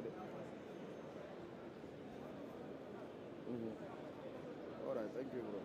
de. All right, thank you, bro.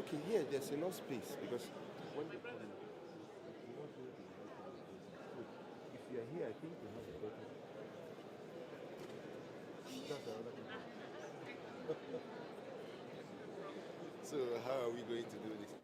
Okay, here there's enough space because when they come in, you want to so if you are here, I think you have a better. That's another thing. So how are we going to do this?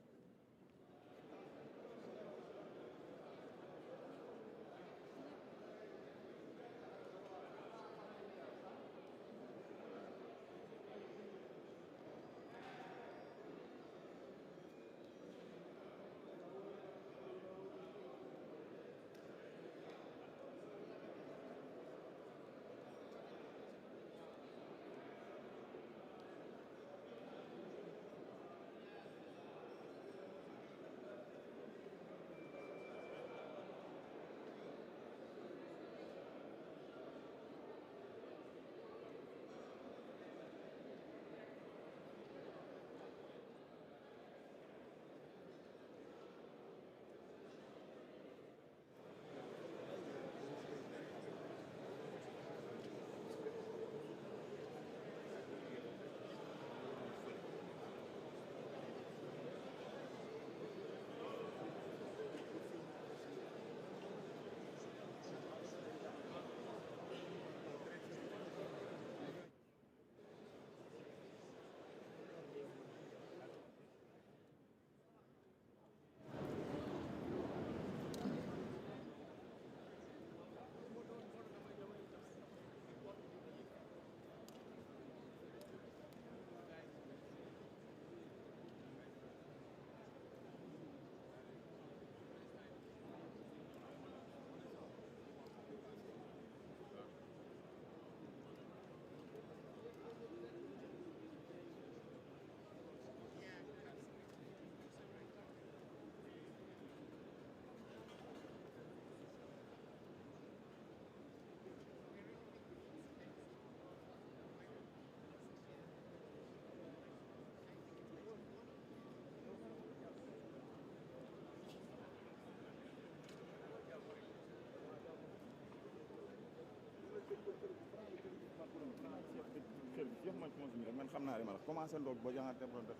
man xam naa li ma la commencé ndoog ba jaxante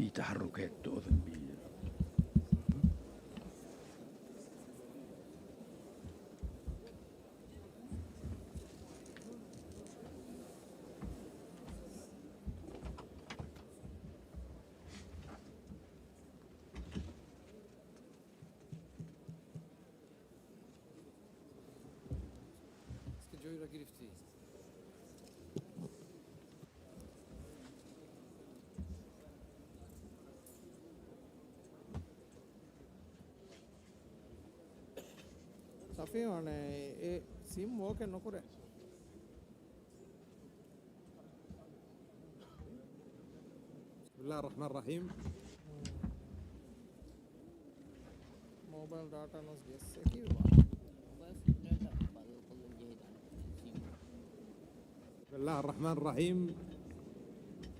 في تحركات تؤذن بي. Safi one sim work no kore. Bismillah ar-Rahman ar-Rahim. Mobile data nos guess ki ba. Bismillah ar-Rahman ar-Rahim.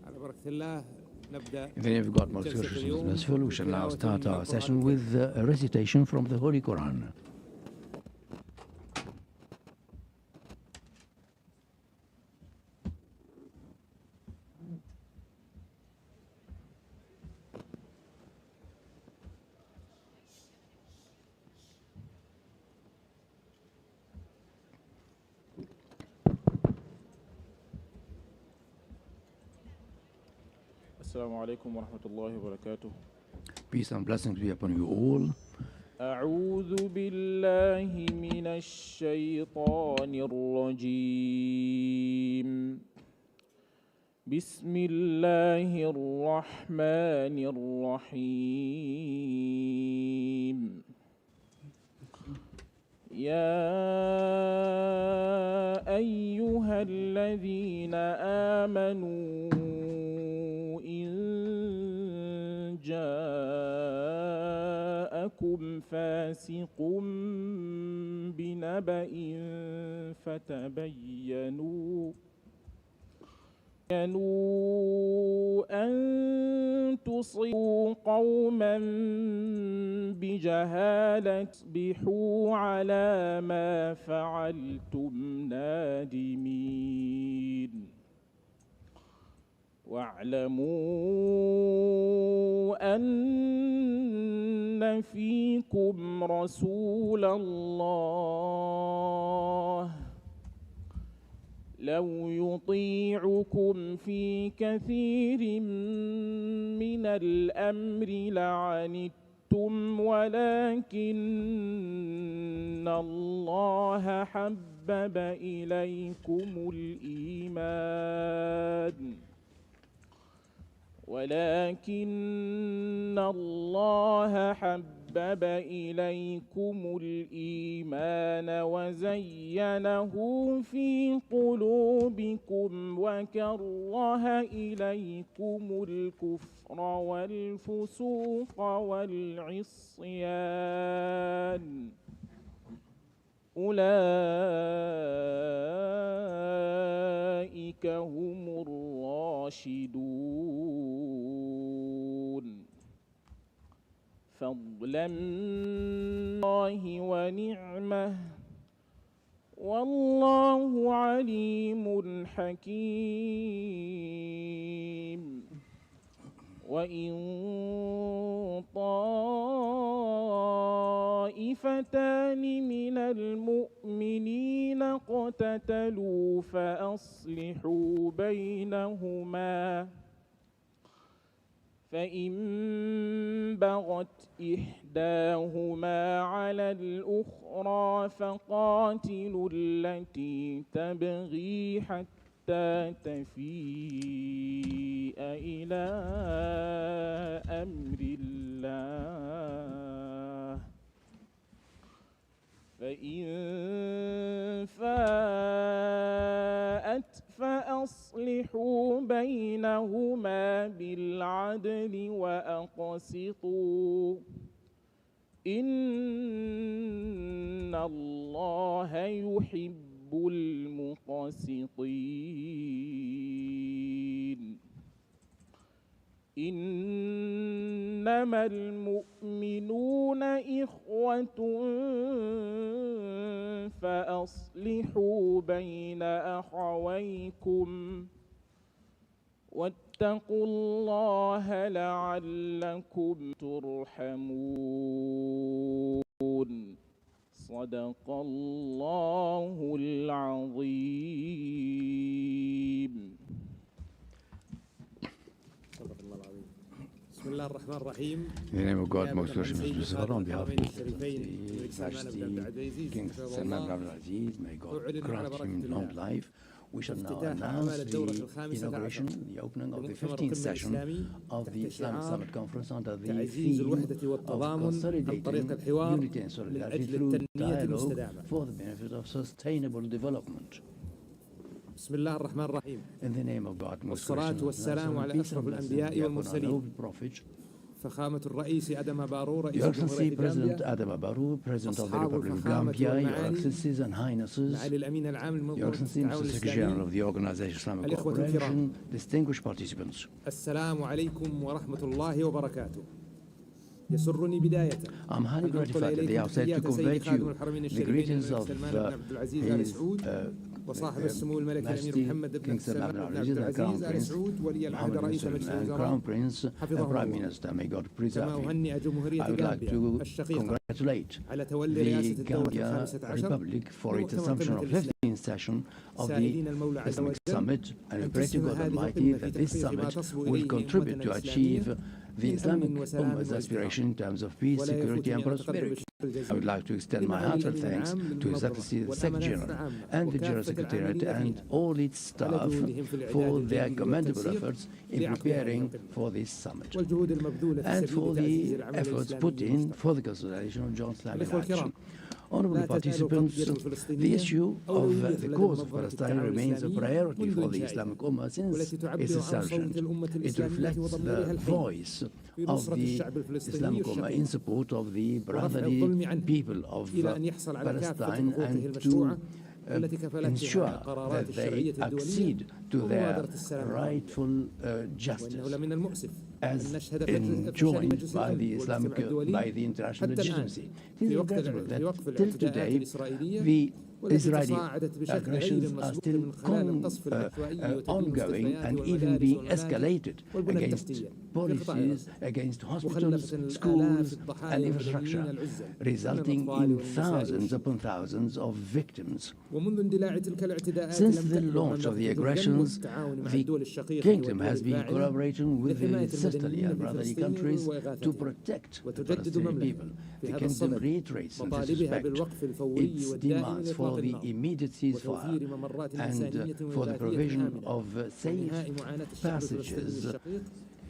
على بركة الله نبدأ. Then you've got multiple solution. Now start our session with a recitation from the Holy Quran. السلام عليكم ورحمة الله وبركاته. Peace and blessings be upon you all. أعوذ بالله من الشيطان الرجيم. بسم الله الرحمن الرحيم. يا أيها الذين آمنوا جاءكم فاسق بنبأ فتبينوا أن تصيبوا قوما بجهالة تصبحوا على ما فعلتم نادمين. واعلموا أن فيكم رسول الله لو يطيعكم في كثير من الأمر لعنتم ولكن الله حبب إليكم الإيمان وزينه في قلوبكم وكره إليكم الكفر والفسوق والعصيان أولئك هم الراشدون فضلا من الله ونعمه والله عليم حكيم. وإن طائفتان من المؤمنين اقتتلوا فأصلحوا بينهما فإن بغت إحداهما على الأخرى فقاتلوا التي تبغي حتى تفيء إلى أمر الله فإن فاءت فأصلحوا بينهما بالعدل وأقسطوا إن الله يحب المقسطين. إنما المؤمنون إخوة فأصلحوا بين أخويكم واتقوا الله لعلكم ترحمون. صدق الله العظيم. صدق الله العظيم. بسم الله الرحمن الرحيم. In the name of God, most gracious سيد Lucifer, خادم on behalf of الحرمين الشريفين His الملك سلمان بن عبد Majesty العزيز King حفظه Salman الله، bin Abdul Aziz, may God أعلن على grant بركة him long الله life. We shall now افتتاح announce أعمال الدورة the الخامسة inauguration, عشر the opening of the لمؤتمر 15th القمة session الإسلامي of the تحت Islamic شعار Summit Conference under the تعزيز theme الوحدة of والتضامن عن طريق consolidating الحوار unity and solidarity لأجل through التنمية dialogue المستدامة. for the benefit of sustainable development. بسم الله الرحمن الرحيم. In the name of God, most والصلاة gracious والسلام على peace أشرف and blessings الأنبياء be upon our والمرسلين. noble prophet, فخامة الرئيس أدم بارو رئيس Your Excellency جمهورية President غامبيا، Adama Barrow, President of the أصحاب Republic of الفخامة Gambia, Your والمعالي، Excellencies and Highnesses, معالي الأمين العام Your لمنظمة Excellency التعاون Mr. Secretary General الإسلامي، of the Organization Islamic الإخوة Cooperation, distinguished participants. السلام عليكم ورحمة الله وبركاته. يسرني بداية I'm highly أن أنقل gratified at the إليكم outset to تحيات convey سيد to خادم you الحرمين the الشريفين greetings الملك of سلمان بن عبد العزيز آل His سعود وصاحب السمو الملك الأمير Majesty محمد بن King سلمان Salman بن bin عبد Abdul Aziz and Crown العزيز آل Prince سعود ولي العهد Mohammed bin رئيس مجلس Salman and الوزراء، Crown Prince حفظه and Prime الله. Minister. May God preserve كما him. أهنئ جمهورية I would like غامبيا to الشقيقة congratulate على تولي رئاسة the الدورة Gambia الخامسة عشر Republic for its لمؤتمر assumption قمة of الإسلام، 15th session of the سائلين المولى عز Islamic وجل Summit, and we أن pray to تسهم God هذه Almighty القمة في that this تحقيق ما summit تصبو will إليه contribute أمتنا to الإسلامية achieve the من Islamic أمن وسلام Ummah's aspiration in terms of peace, ولا security, يفوتني and أن أتقدم prosperity. بالشكر الجزيل I would like to extend my لمعالي heartfelt الأمين thanks العام to His للمنظمة Excellency the والأمانات Secretary General العامة and the General وكافة Secretariat العاملين and فيها all its على staff جهودهم في الإعداد for their الجيد commendable والتنسيق efforts in لعقد هذه preparing القمة for this summit والجهود المبذولة في and for سبيل تعزيز the العمل efforts put الإسلامي in المشترك. for the consolidation of joint Islamic الإخوة الكرام، action. Honorable لا تزال participants, القضية the الفلسطينية issue أولوية of the لدى cause of منظمة Palestine التعاون remains a الإسلامي priority منذ for the إنشائها، Islamic Ummah since والتي تعبر its عن صوت establishment. الأمة It الإسلامية reflects وضميرها the الحي voice في of نصرة the الشعب الفلسطيني Islamic Ummah الشقيق in support of the ورفع brotherly الظلم عنه people of إلى أن يحصل على كافة Palestine حقوقه and المشروعة to التي كفلتها ensure القرارات that they الشرعية الدولية accede to their ومبادرة السلام العالمي. rightful وإنه justice لمن المؤسف as أن نشهد فشل enjoined مجلس by الأمن the والمجتمع الدولي by the international حتى الآن legitimacy. It is في وقف regrettable that till الاعتداءات today الإسرائيلية the والتي Israeli تصاعدت بشكل غير aggressions are مسبوق still من خلال القصف العشوائي وتدمير ongoing المستشفيات and even والمدارس being والمنازل escalated والبنى against التحتية في قطاع policies, غزة، against hospitals, مخلفة الآلاف schools, الضحايا and المدنيين infrastructure, العزل من resulting الأطفال in والنساء thousands والشيوخ. upon thousands of victims. ومنذ اندلاع تلك الاعتداءات Since لم the تكن launch of the المملكة تهتم aggressions, بالتعاون مع the الدول الشقيقة kingdom والدول has been الفاعلة collaborating with لحماية the sisterly المدنيين and brotherly الفلسطينيين countries to وإغاثتهم. protect the وتجدد Palestinian المملكة people. في The هذا kingdom الصدد reiterates and مطالبها respect بالوقف الفوري its والدائم demands لإطلاق for the النار immediate ceasefire وتوفير ممرات and إنسانية for the وإغاثية provision آمنة of safe وإنهاء معاناة الشعب الفلسطيني passages الشقيق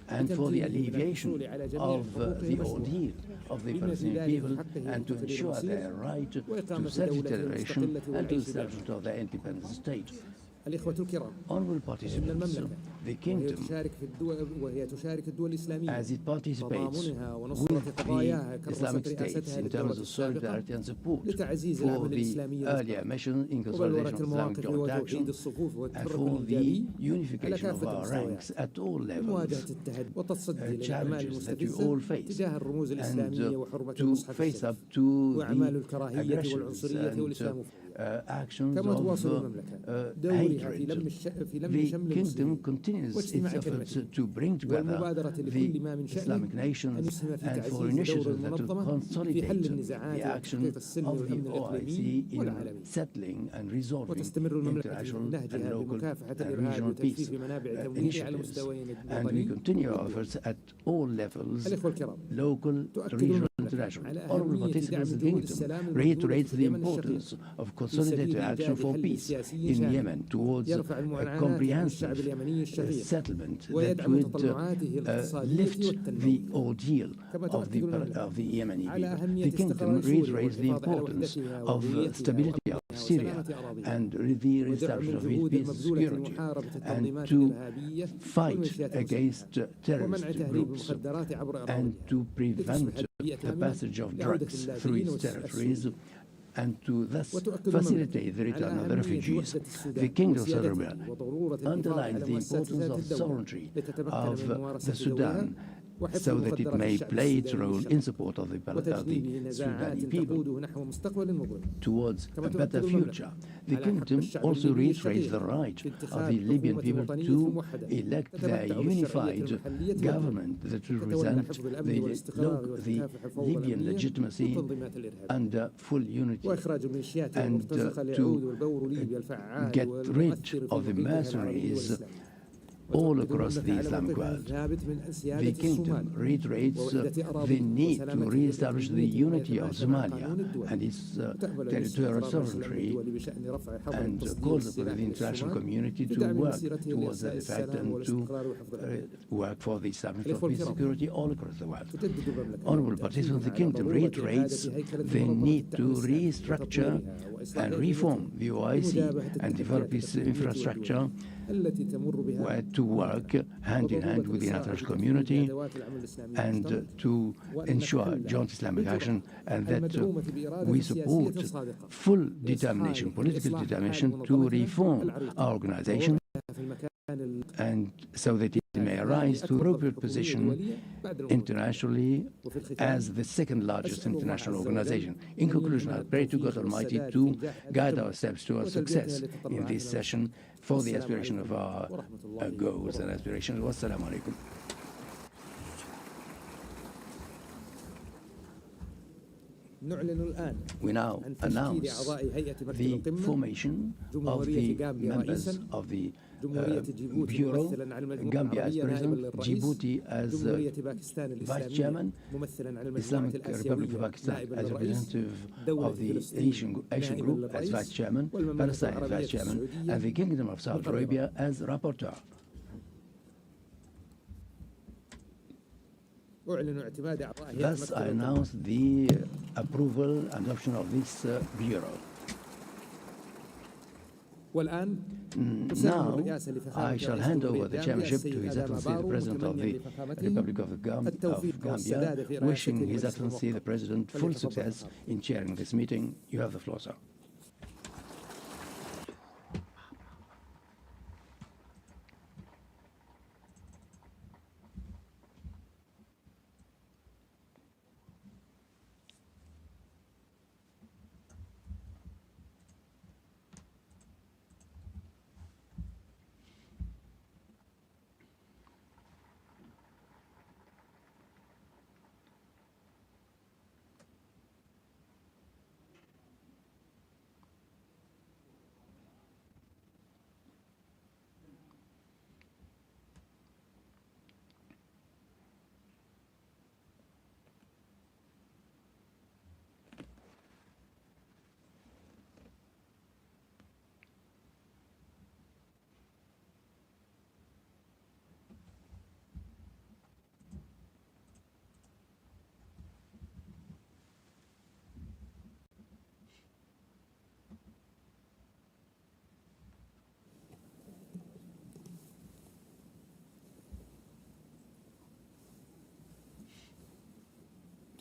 and for the لتمكينه من alleviation الحصول على جميع of حقوقه the المشروعة ordeal of the بما في Palestinian ذلك people حقه and to لتقرير ensure المصير their right to وإقامة self-determination دولة مستقلة and to والعيش establishment بها. of their independent state. الإخوة الكرام، Honorable إن participants, المملكة the وهي تشارك الدول الإسلامية as it participates تضامنها with ونصرة قضاياها the كرست Islamic states رئاستها in للدورة terms of السابقة solidarity and support لتعزيز for العمل the الإسلامي earlier mission in وبلورة consolidation of Islamic المواقف joint وتوحيد action الصفوف and والتحرك for the الإيجابي على unification of كافة our المستويات ranks at all لمواجهة levels التهدي والتصدي للأعمال challenges that we all المستفزة face تجاه الرموز and الإسلامية وحرمة to المصحف face الشريف up to وأعمال the الكراهية aggressions والعنصرية and والإسلام actions كما of تواصل المملكة دورها في لم hatred. لم شمل The kingdom المسلمين continues its واجتماع efforts كلمته to bring together والمبادرة لكل ما the من شأنه Islamic أن nations يسهم في and for تعزيز دور initiatives that will المنظمة في حل consolidate the النزاعات action وتحقيق السلم of the والأمن الإقليمي OIC in والعالمي settling and resolving وتستمر المملكة في international and نهجها local بمكافحة and الإرهاب regional peace وتجفيف منابع تمويله على initiatives. مستويين And we الوطني continue our efforts at all levels, الإخوة الكرام، local, تؤكد regional, المملكة international. على Honorable أهمية participants, دعم the جهود kingdom السلام المبذولة reiterates في the اليمن importance الشقيق of في consolidated سبيل action إيجاد for حل peace سياسي in شامل Yemen towards يرفع a المعاناة عن الشعب comprehensive اليمني الشقيق settlement that ويدعم would تطلعاته الاقتصادية lift the والتنموية ordeal كما of تؤكد المملكة the Yemeni على people. أهمية The kingdom استقرار سوريا reiterates the والحفاظ على importance وحدتها of وهويتها stability of وأمنها Syria وسلامة أراضيها and the ودعم reestablishment of الجهود its peace and المبذولة security لمحاربة and التنظيمات to الإرهابية fight والميليشيات against المسلحة ومنع terrorist تهريب groups المخدرات عبر and أراضيها to prevent لتصبح البيئة the آمنة passage of لعودة drugs through اللاجئين its territories والسوريين and to thus وتؤكد facilitate the المملكة return على of the أهمية refugees. وحدة The السودان Kingdom of وسيادته Serbia وضرورة الحفاظ underlines على the importance مؤسسات of الدولة sovereignty لتتمكن of من ممارسة the دورها Sudan so that it may play its role in support of the Sudani people towards a better future. The Kingdom also reiterates the right of the Libyan people to elect their unified government that will represent the Libyan legitimacy under full unity, and to get rid of the mercenaries all across the Islamic world. The Kingdom reiterates the need to re-establish the unity of Somalia and its territorial sovereignty, and calls upon the international community to work towards that effect and to work for the establishment of peace and security all across the world. Honourable participants, the Kingdom reiterates the need to restructure and reform the OIC and develop its infrastructure, to work hand in hand with the international community and to ensure joint Islamic action, and that we support full determination, political determination to reform our organization, and so that it may rise to appropriate position internationally as the second largest international organization. In conclusion, I pray to God Almighty to guide our steps towards success in this session for the aspiration of our goals and aspirations. Wassalamu alaikum. We now announce the formation of the members of the Bureau, Gambia as President, Djibouti as Vice Chairman, Islamic Republic of Pakistan as representative of the Asian Group as Vice Chairman, Palestine as Vice Chairman, and the Kingdom of Saudi Arabia as Rapporteur. Thus, I announce the approval and adoption of this Bureau. Now, I shall hand over the chairmanship to His Excellency, the President of the Republic of Gambia, wishing His Excellency, the President, full success in chairing this meeting. You have the floor, sir.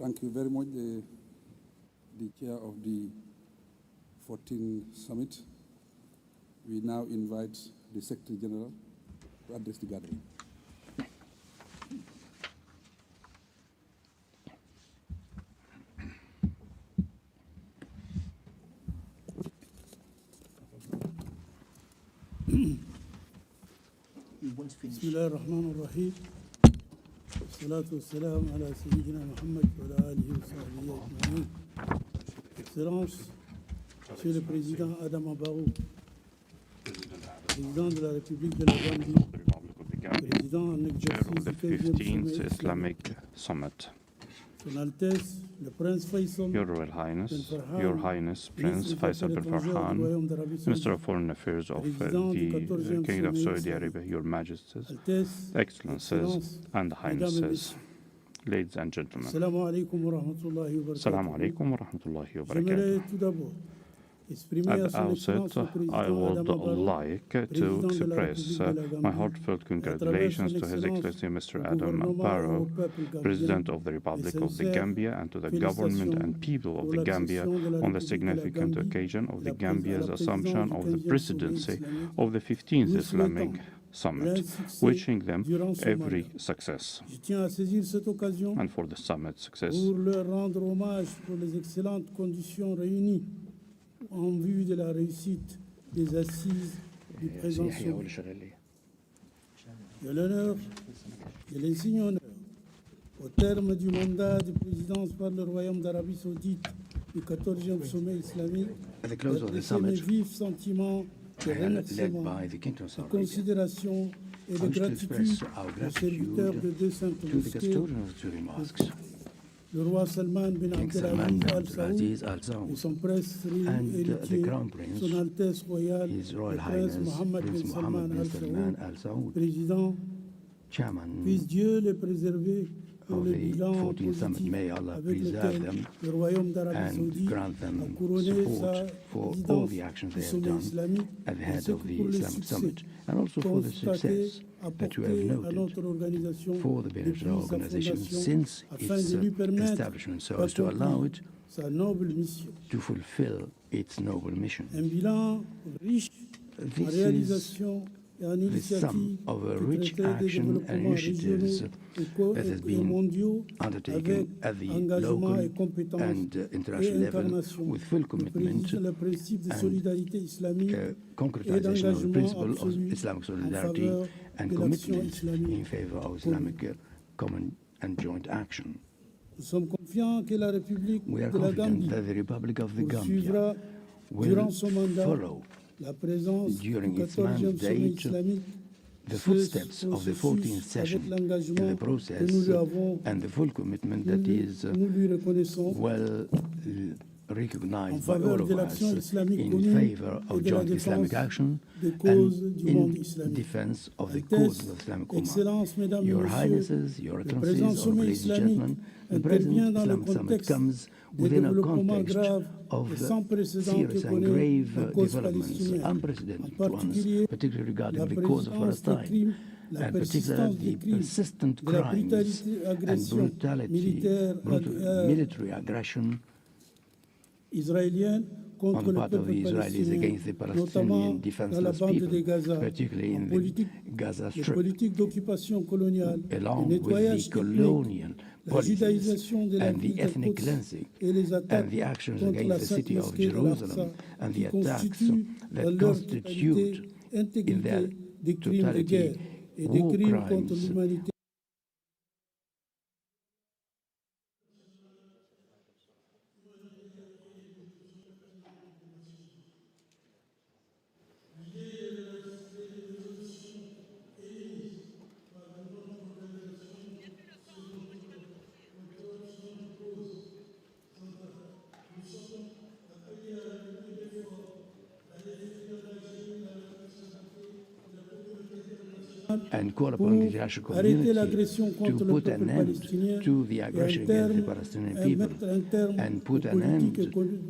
Thank you very much, the chair of the 14th Summit. We now invite the Secretary General to address the gathering. Bismillah ar-Rahman ar-Rahim. Salatu wassalam ala Sayyidina Muhammad wa ala alihi wa sahbihi ajma'in. Excellence, Monsieur le Président Adama Barrow, Président de la République de la Gambie, Président en exercice du 15e Islamic Summit. Son Altesse, le Prince Faisal, Your Royal Highness, Your Highness Prince Faisal bin Farhan, Minister of Foreign Affairs of the Kingdom of Saudi Arabia, Your Majesties, Excellencies, and Highnesses, ladies and gentlemen. Assalamu alaikum wa rahmatullahi wa barakatuh. Assalamu alaikum wa rahmatullahi wa barakatuh. At the outset, I would like to express my heartfelt congratulations to His Excellency Mr. Adam Barrow, President of the Republic of the Gambia, and to the government and people of the Gambia on the significant occasion of the Gambia's assumption of the presidency of the 15th Islamic summit, wishing them every success. Je tiens à saisir cette occasion And for the summit success, pour leur rendre hommage pour les excellentes conditions réunies en vue de la réussite des assises du présent sommet. J'ai l'honneur et l'insigne honneur, au terme du mandat de présidence par le Royaume d'Arabie Saoudite du 14e sommet islamique, At the close of the d'adresser mes summit, vifs sentiments de led remerciement, by the King of de Saudi Arabia, considération et de I wish to gratitude express our aux serviteurs de gratitude deux saintes to the mosquées, custodian of the two mosques, le roi Salman bin King Salman Abdelaziz bin Al Saoud Abdulaziz Al et Saud, son prince and the héritier, Crown Prince, son Altesse royale, His le Royal prince Highness Mohammed Prince bin Mohammed Salman bin Al Salman Saoud, Al Saud, président. chairman Puisse Dieu les préserver pour of le the bilan 14th summit. positif May Allah avec preserve lequel them le Royaume d'Arabie and Saoudite grant a them couronné sa support for all présidence the actions du they have sommet done islamique, at the head ainsi of que the pour le Islamic succès Summit, and also for the constaté success that you have apporté à noted notre organisation for the benefit depuis of sa organization fondation since afin its de lui permettre establishment, so as to allow it sa noble mission. to fulfill its noble mission. Un bilan riche en This is réalisations et en the initiatives sum of a qui rich traitaient des action and développements régionaux initiatives that has et been mondiaux undertaken avec at the engagement local et compétence and et international level incarnation with full de commitment le principe de and solidarité islamique et concretization of the d'engagement principle of absolu Islamic en solidarity faveur and de l'action commitment in islamique. favor of Islamic common and joint action. Nous sommes confiants que la République We are de la confident Gambie that the Republic of the Gambia poursuivra will durant son mandat follow la présence du during its 14e sommet mandate islamique, the ce footsteps of the 14th processus session avec in l'engagement the que process nous lui avons, and the full commitment that is nous lui reconnaissons well en recognized by all faveur of de us l'action islamique in commune favor et of de la joint Islamic défense action des causes and du monde in islamique. defense of the Altesse, cause of Islamic Ummah. Excellences, Mesdames et Your Messieurs, Highnesses, Your le présent Excellencies, sommet ladies and islamique gentlemen, the intervient present dans le Islamic Summit contexte comes des within a développements context graves of et sans précédent que serious and connaît grave la cause developments, palestinienne, en unprecedented particulier ones, particularly regarding la the cause of persistance des Palestine, crimes, la and persistance particularly des the crimes, persistent de la crimes brutalité, and agression brutality, militaire military aggression israélienne on contre the le part of peuple the Israelis palestinien, against the notamment Palestinian dans la defenseless bande people, de Gaza, particularly en in politique, the Gaza les Strip, politiques d'occupation coloniale, le along with nettoyage the ethnique, colonial la policies judaïsation de la and the ville ethnic d'Al-Quds cleansing et les attaques and the actions contre la against the sainte city of mosquée de Jerusalem l'Aqsa, and qui the attacks constituent dans that leur constitute totalité, in intégrité their des crimes de guerre totality et des war crimes contre crimes l'humanité. and call upon the international community to put an end to the aggression against the Palestinian people and put an end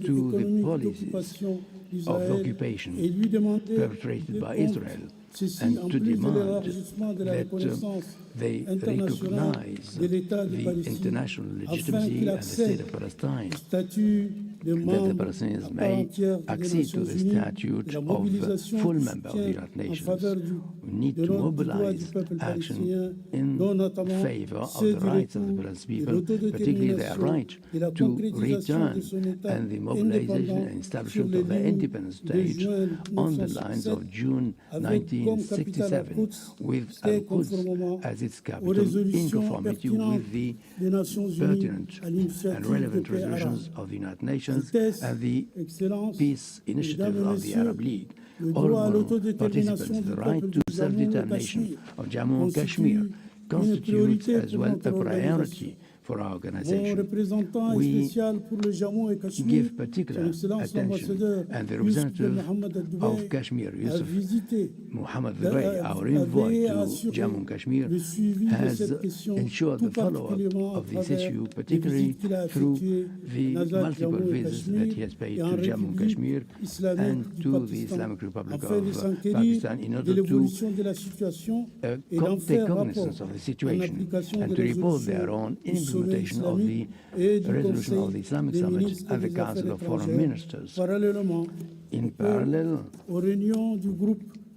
to the policies of occupation perpetrated by Israel, and to demand that they recognize the international legitimacy and the state of Palestine, that the Palestinians may accede to the statute of full member of the United Nations. We need to mobilize action in favor of the rights of the Palestinian people, particularly their right to return and the mobilization and establishment of their independent state on the lines of June 1967 with Al-Quds as its capital in conformity with the pertinent and relevant resolutions of the United Nations and the peace initiative of the Arab League. All participants, the right to self-determination of Jammu and Kashmir constitutes as well a priority for our organization. We give particular attention, and the representative of Kashmir, Yusuf Muhammad Ray, our envoy to Jammu and Kashmir, has ensured the follow-up of this issue, particularly through the multiple visits that he has paid to Jammu and Kashmir and to the Islamic Republic of Pakistan in order to take cognizance of the situation and to report their own implementation of the resolution of the Islamic Summit and the Council of Foreign Ministers. In parallel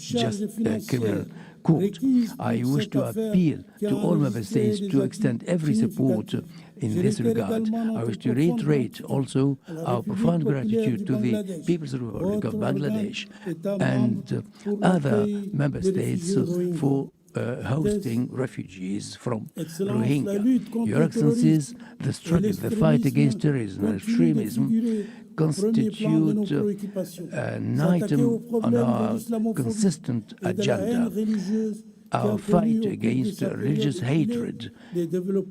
just criminal Quote, I wish to appeal to all member states to extend every support in this regard. I wish to reiterate also our profound gratitude to the People's Republic of Bangladesh and other member states for hosting refugees from Rohingya. Your Excellencies, the struggle, the fight against terrorism and extremism constitute an item on our consistent agenda. Our fight against religious hatred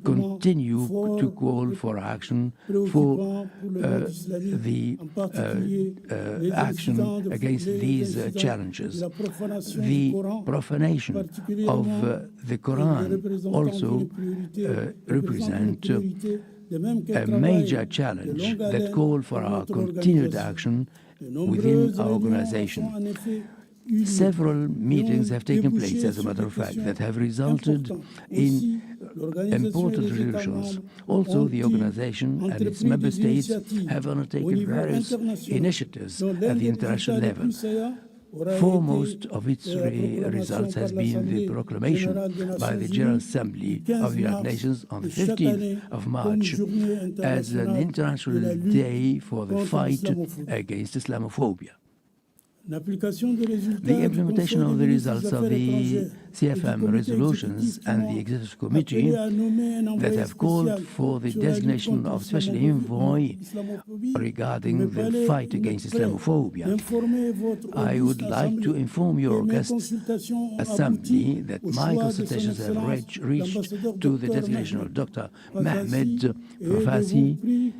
continue to call for action for the action against these challenges. The profanation of the Quran also represent a major challenge that call for our continued action within our organization. Several meetings have taken place, as a matter of fact, that have resulted in important resolutions. Also, the organization and its member states have undertaken various initiatives at the international level. Foremost of its results has been the proclamation by the General Assembly of the United Nations on the 15th of March as an International Day for the fight against Islamophobia. The implementation of the results of the CFM resolutions and the Executive Committee that have called for the designation of Special Envoy regarding the fight against Islamophobia. I would like to inform your august Assembly that my consultations have reached to the designation of Dr. Mehmed Profasi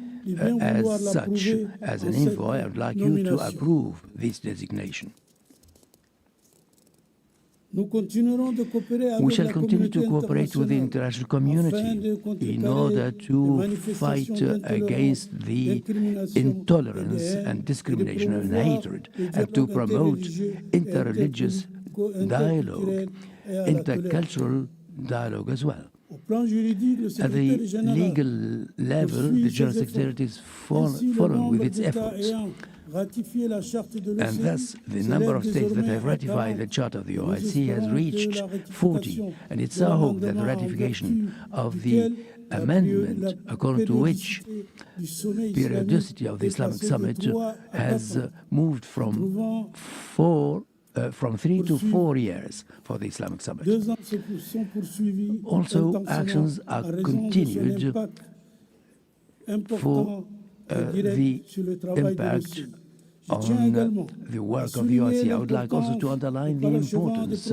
as such, as an envoy. I would like you to approve this designation. We shall continue to cooperate with the international community in order to fight against the intolerance and discrimination and hatred, and to promote interreligious dialogue, intercultural dialogue as well. At the legal level, the General Secretariat is following with its efforts. And thus, the number of states that have ratified the Charter of the OIC has reached 40. And it's our hope that the ratification of the amendment, according to which periodicity of the Islamic Summit has moved from 3 to 4 years for the Islamic Summit. Also, actions are continued for the impact on the work of the OIC. I would like also to underline the importance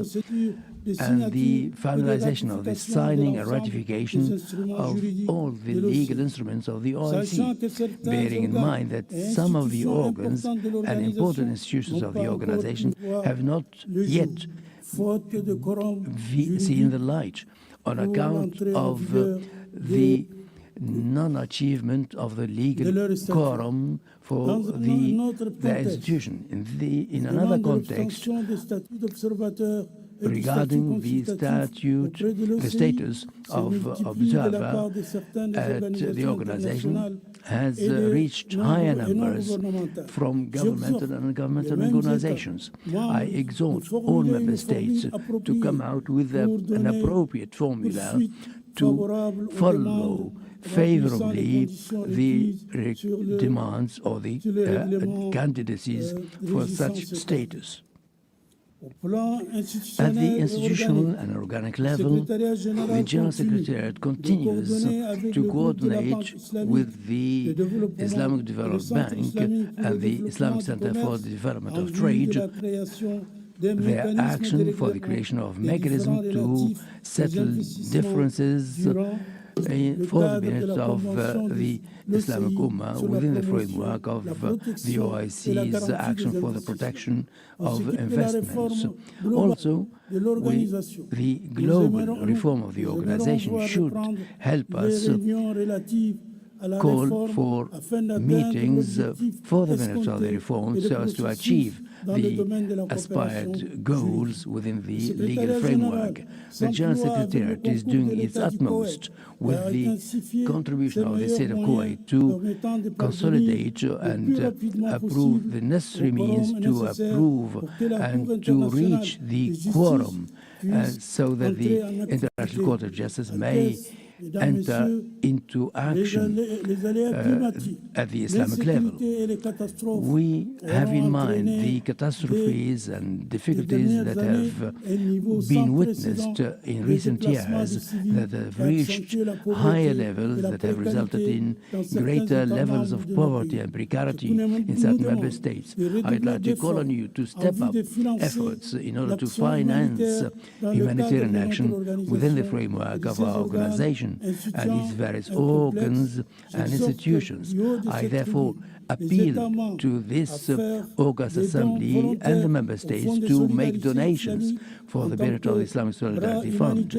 and the finalization of the signing and ratification of all the legal instruments of the OIC, bearing in mind that some of the organs and important institutions of the organization have not yet seen the light on account of the non-achievement of the legal quorum for the institution. In another context, regarding the status of observer at the organization has reached higher numbers from governmental and non-governmental organizations. I exhort all member states to come out with an appropriate formula to follow favorably the demands or the candidacies for such status. At the institutional and organic level, the General Secretariat continues to coordinate with the Islamic Development Bank and the Islamic Center for the Development of Trade their action for the creation of mechanism to settle differences for the benefit of the Islamic Ummah within the framework of the OIC's action for the protection of investments. Also, the global reform of the organization should help us call for meetings for the benefit of the reform so as to achieve the aspired goals within the legal framework. The General Secretariat is doing its utmost with the contribution of the State of Kuwait to consolidate and approve the necessary means to approve and to reach the quorum so that the International Court of Justice may enter into action at the Islamic level. We have in mind the catastrophes and difficulties that have been witnessed in recent years that have reached higher levels, that have resulted in greater levels of poverty and precarity in certain member states. I'd like to call on you to step up efforts in order to finance humanitarian action within the framework of our organization and its various organs and institutions. I therefore appeal to this August Assembly and the Member States to make donations for the benefit of the Islamic Solidarity Fund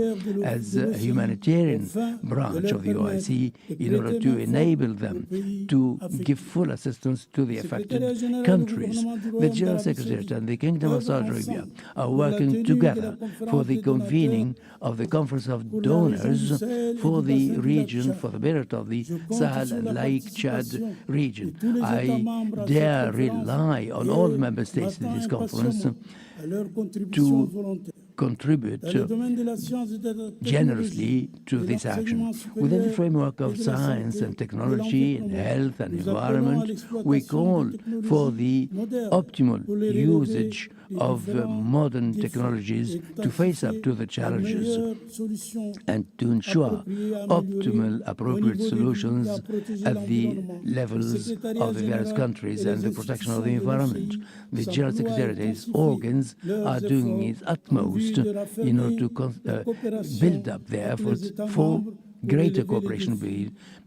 as a humanitarian branch of the OIC in order to enable them to give full assistance to the affected countries. The General Secretariat and the Kingdom of Saudi Arabia are working together for the convening of the Conference of Donors for the region, for the benefit of the Sahel and Lake Chad region. I dare rely on all the member states in this conference to contribute generously to this action. Within the framework of science and technology and health and environment, we call for the optimal usage of modern technologies to face up to the challenges and to ensure optimal appropriate solutions at the levels of the various countries and the protection of the environment. The General Secretariat's organs are doing its utmost in order to build up their efforts for greater cooperation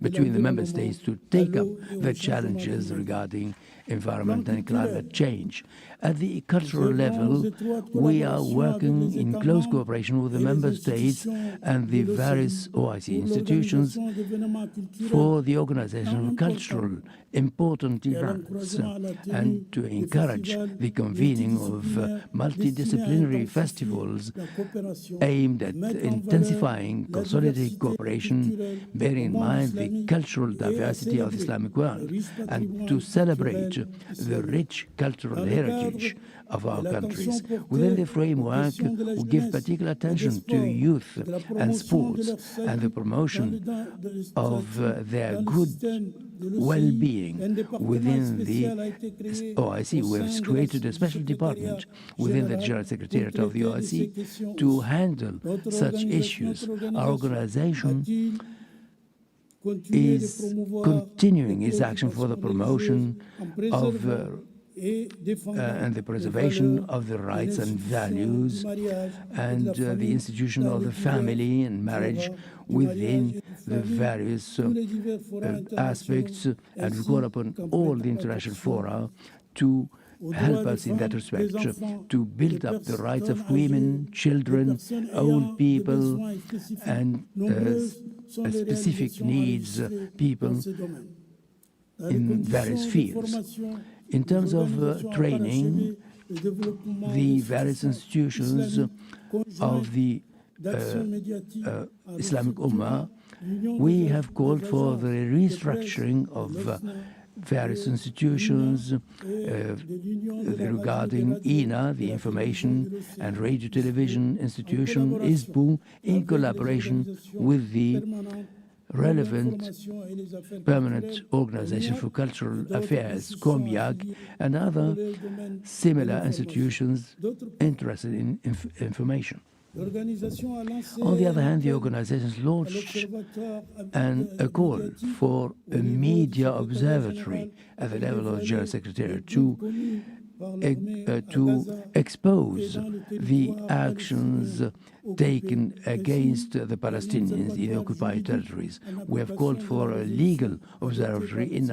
between the member states to take up the challenges regarding environment and climate change. At the cultural level, we are working in close cooperation with the member states and the various OIC institutions for the organization of cultural important events and to encourage the convening of multidisciplinary festivals aimed at intensifying consolidated cooperation, bearing in mind the cultural diversity of the Islamic world, and to celebrate the rich cultural heritage of our countries. Within the framework, we give particular attention to youth and sports and the promotion of their good well-being within the OIC. We have created a special department within the General Secretariat of the OIC to handle such issues. Our organization is continuing its action for the promotion of and the preservation of the rights and values and the institution of the family and marriage within the various aspects, and we call upon all the international fora to help us in that respect, to build up the rights of women, children, old people, and specific needs people in various fields. In terms of training, the various institutions of the Islamic Ummah, we have called for the restructuring of various institutions regarding INA, the Information and Radio Television Institution, ISBU, in collaboration with the relevant Permanent Organization for Cultural Affairs, GAMBIA, and other similar institutions interested in information. On the other hand, the organization launched a call for a media observatory at the level of the General Secretariat to expose the actions taken against the Palestinians in the occupied territories. We have called for a legal observatory in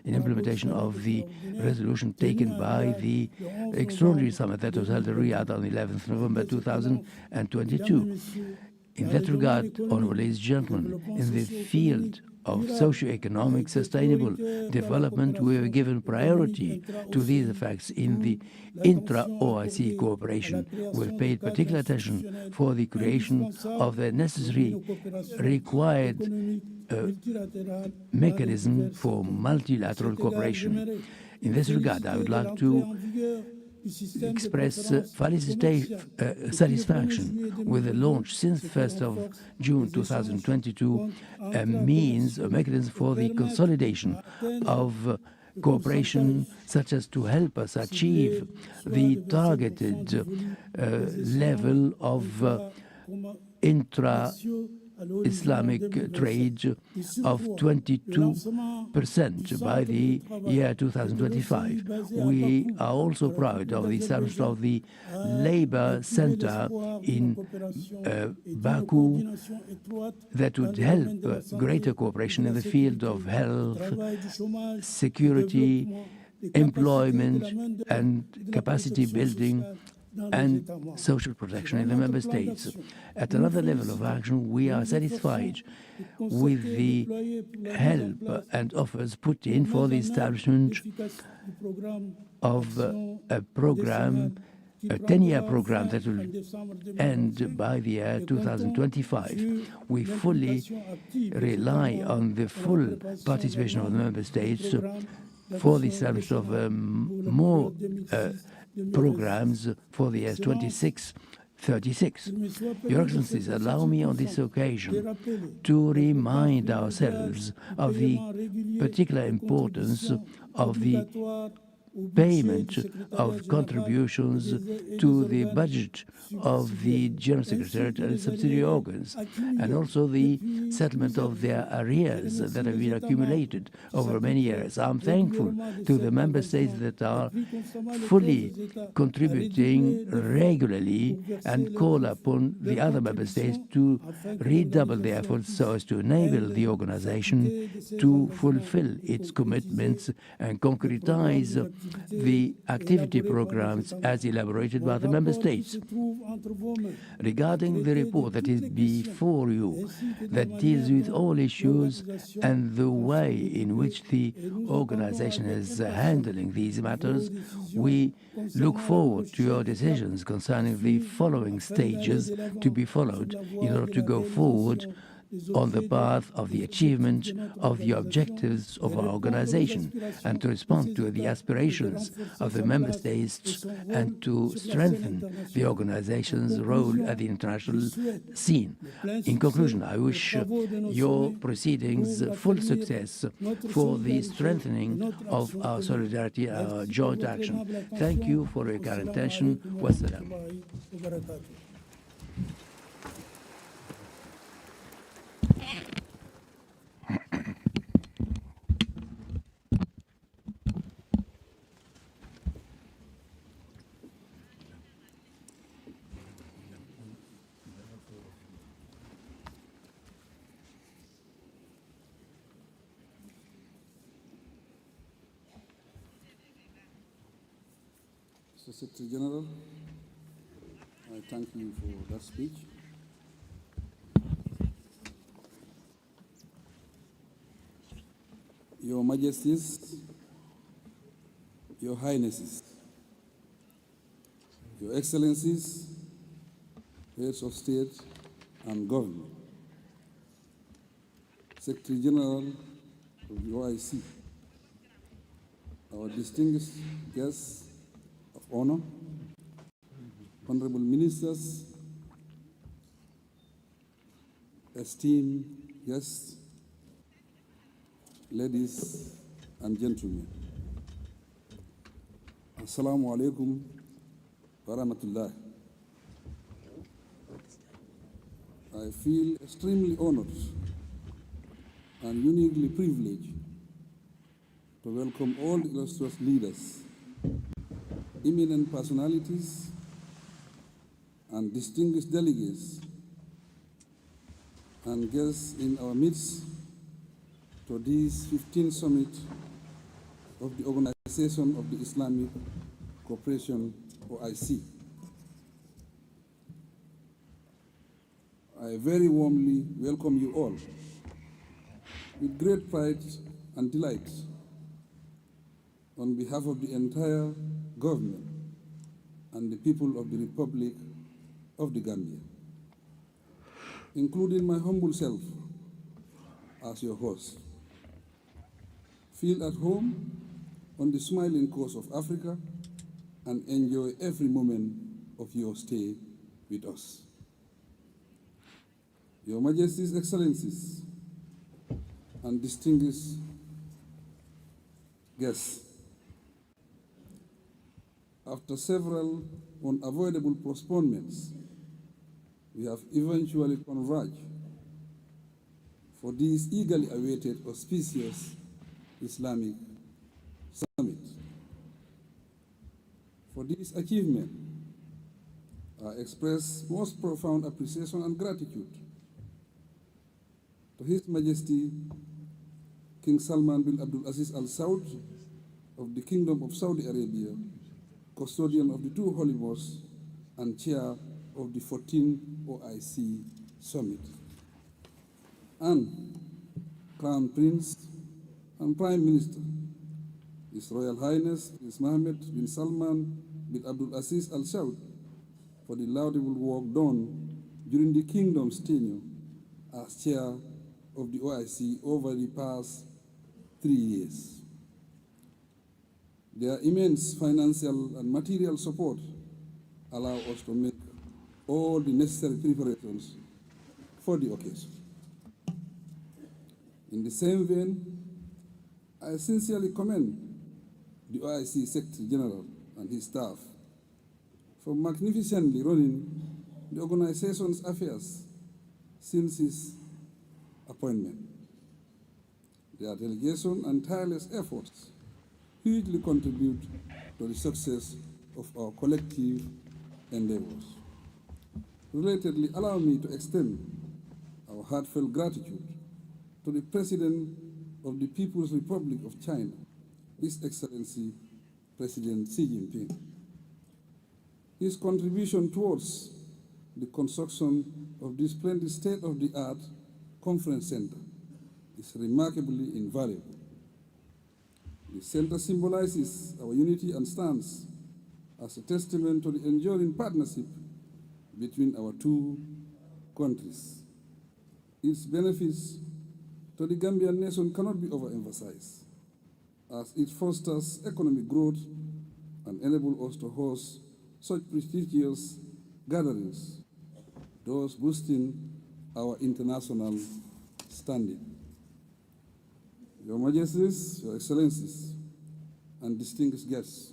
implementation of the resolution taken by the extraordinary summit that was held in Riyadh on 11th November 2022. In that regard, honorable ladies and gentlemen, in the field of socio-economic sustainable development, we have given priority to these effects in the intra-OIC cooperation. We have paid particular attention for the creation of the necessary required mechanism for multilateral cooperation. In this regard, I would like to express satisfaction with the launch since 1st of June 2022 a means, a mechanism for the consolidation of cooperation such as to help us achieve the targeted level of intra-Islamic trade of 22% by the year 2025. We are also proud of the establishment of the Labor Center in Baku that would help greater cooperation in the field of health, security, employment, and capacity building and social protection in the member states. At another level of action, we are satisfied with the help and offers put in for the establishment of a program, a 10-year program that will end by the year 2025. We fully rely on the full participation of the member states for the establishment of more programs for the years 26-36. Your Excellencies, allow me on this occasion to remind ourselves of the particular importance of the payment of contributions to the budget of the General Secretariat and subsidiary organs, and also the settlement of their arrears that have been accumulated over many years. I'm thankful to the member states that are fully contributing regularly and call upon the other member states to redouble their efforts so as to enable the organization to fulfill its commitments and concretize the activity programs as elaborated by the member states. Regarding the report that is before you, that deals with all issues and the way in which the organization is handling these matters, we look forward to your decisions concerning the following stages to be followed in order to go forward on the path of the achievement of the objectives of our organization and to respond to the aspirations of the member states and to strengthen the organization's role at the international scene. In conclusion, I wish your proceedings full success for the strengthening of our solidarity, our joint action. Thank you for your kind attention. Wassalam. Mr. Secretary General, I thank you for that speech. Your Majesties, Your Highnesses, Your Excellencies, Heads of State and Government, Secretary General of the OIC, our distinguished guests of honor, honorable ministers, esteemed guests, ladies and gentlemen. Assalamu alaikum wa rahmatullah. I feel extremely honored and uniquely privileged to welcome all illustrious leaders, eminent personalities, and distinguished delegates and guests in our midst to this 15th summit of the Organization of the Islamic Cooperation, OIC. I very warmly welcome you all with great pride and delight on behalf of the entire government and the people of the Republic of the Gambia, including my humble self as your host. Feel at home on the smiling coast of Africa and enjoy every moment of your stay with us. Your Majesty's Excellencies and distinguished guests, after several unavoidable postponements, we have eventually converged for this eagerly awaited auspicious Islamic summit. For this achievement, I express most profound appreciation and gratitude to His Majesty King Salman bin Abdul Aziz Al Saud of the Kingdom of Saudi Arabia, custodian of the two holy mosques and chair of the 14th OIC Summit, and Crown Prince and Prime Minister, His Royal Highness Prince Mohammed bin Salman bin Abdul Aziz Al Saud, for the laudable work done during the Kingdom's tenure as chair of the OIC over the past 3 years. Their immense financial and material support allow us to make all the necessary preparations for the occasion. In the same vein, I sincerely commend the OIC Secretary General and his staff for magnificently running the organization's affairs since his appointment. Their delegation and tireless efforts hugely contribute to the success of our collective endeavors. Relatedly, allow me to extend our heartfelt gratitude to the President of the People's Republic of China, His Excellency President Xi Jinping. His contribution towards the construction of this splendid state-of-the-art conference center is remarkably invaluable. The center symbolizes our unity and stands as a testament to the enduring partnership between our two countries. Its benefits to the Gambian nation cannot be overemphasized, as it fosters economic growth and enables us to host such prestigious gatherings, thus boosting our international standing. Your Majesties, Your Excellencies, and distinguished guests,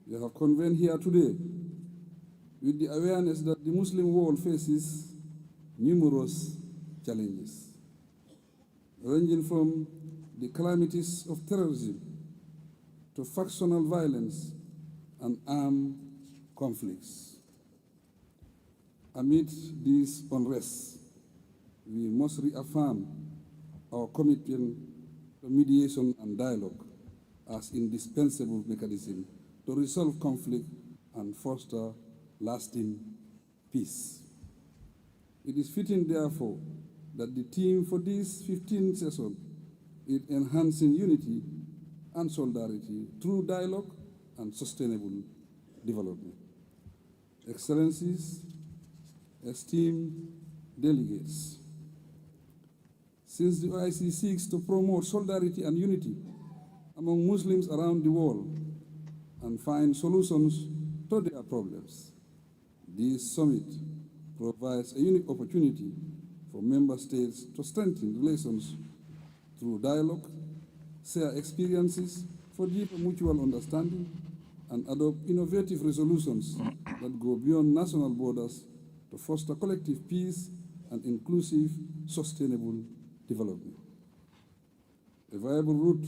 you have convened here today with the awareness that the Muslim world faces numerous challenges, ranging from the calamities of terrorism to factional violence and armed conflicts. Amid these unrest, we must reaffirm our commitment to mediation and dialogue as indispensable mechanism to resolve conflict and foster lasting peace. It is fitting, therefore, that the theme for this 15th session is enhancing unity and solidarity through dialogue and sustainable development. Excellencies, esteemed delegates, since the OIC seeks to promote solidarity and unity among Muslims around the world and find solutions to their problems, this summit provides a unique opportunity for member states to strengthen relations through dialogue, share experiences for deeper mutual understanding, and adopt innovative resolutions that go beyond national borders to foster collective peace and inclusive, sustainable development. A viable route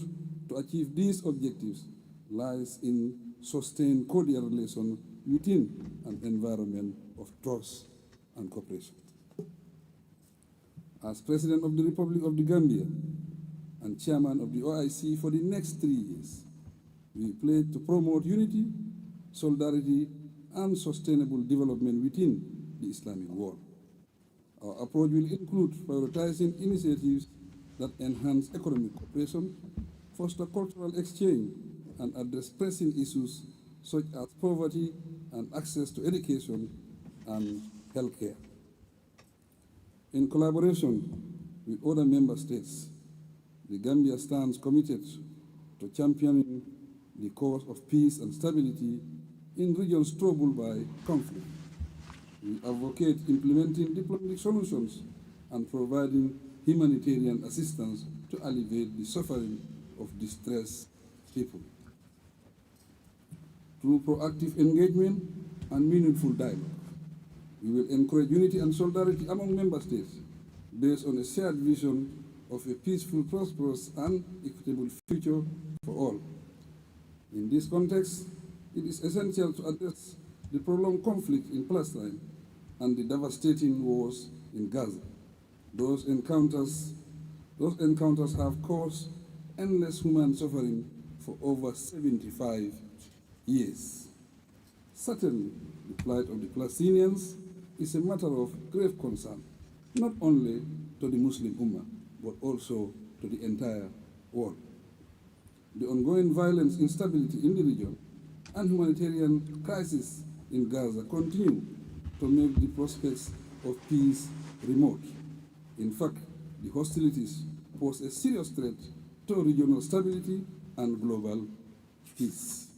to achieve these objectives lies in sustained cordial relations within an environment of trust and cooperation. As President of the Republic of the Gambia and Chairman of the OIC for the next 3 years, we pledge to promote unity, solidarity, and sustainable development within the Islamic world. Our approach will include prioritizing initiatives that enhance economic cooperation, foster cultural exchange, and address pressing issues such as poverty and access to education and healthcare. In collaboration with other member states, the Gambia stands committed to championing the cause of peace and stability in regions troubled by conflict. We advocate implementing diplomatic solutions and providing humanitarian assistance to alleviate the suffering of distressed people. Through proactive engagement and meaningful dialogue, we will encourage unity and solidarity among member states based on a shared vision of a peaceful, prosperous, and equitable future for all. In this context, it is essential to address the prolonged conflict in Palestine and the devastating wars in Gaza. Those encounters have caused endless human suffering for over 75 years. Certainly, the plight of the Palestinians is a matter of grave concern, not only to the Muslim Ummah, but also to the entire world. The ongoing violence, instability in the region, and humanitarian crisis in Gaza continue to make the prospects of peace remote. In fact, the hostilities pose a serious threat to regional stability and global peace.